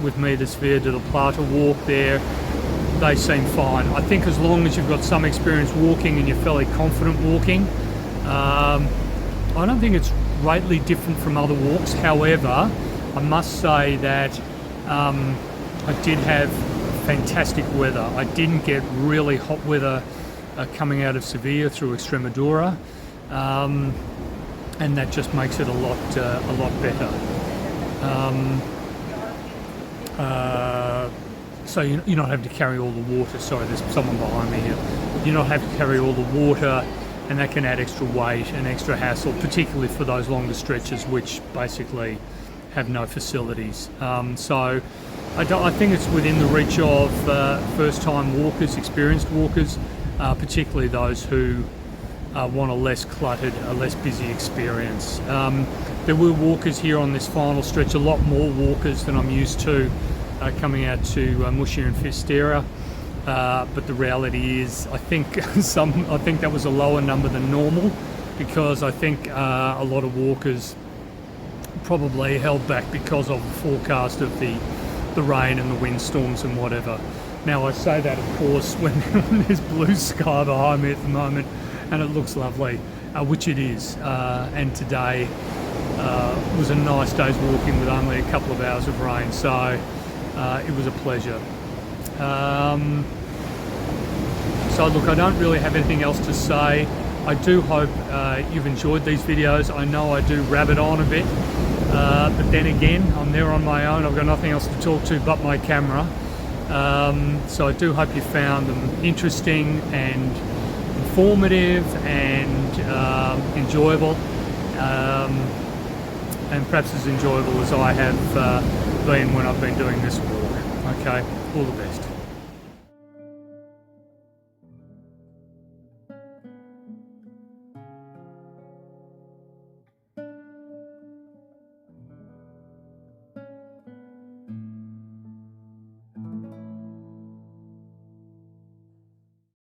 with me this Via de la Plata walk there. They seem fine. I think as long as you've got some experience walking and you're fairly confident walking, I don't think it's greatly different from other walks. However, I must say that I did have fantastic weather. I didn't get really hot weather coming out of Seville through Extremadura, and that just makes it a lot better. So you're not having to carry all the water. Sorry, there's someone behind me here. You don't have to carry all the water, and that can add extra weight and extra hassle, particularly for those longer stretches which basically have no facilities. So I think it's within the reach of first-time walkers, experienced walkers, particularly those who want a less cluttered, a less busy experience. There were walkers here on this final stretch, a lot more walkers than I'm used to coming out to Muxia and Finisterre. But the reality is, I think that was a lower number than normal, because I think a lot of walkers probably held back because of the forecast of the rain and the windstorms and whatever. Now I say that, of course, when there's blue sky behind me at the moment, and it looks lovely, which it is. And today was a nice day's walking with only a couple of hours of rain, so it was a pleasure. So look, I don't really have anything else to say. I do hope you've enjoyed these videos. I know I do rabbit on a bit, but then again, I'm there on my own. I've got nothing else to talk to but my camera. So I do hope you found them interesting and informative and enjoyable, and perhaps as enjoyable as I have been when I've been doing this walk. Okay, all the best.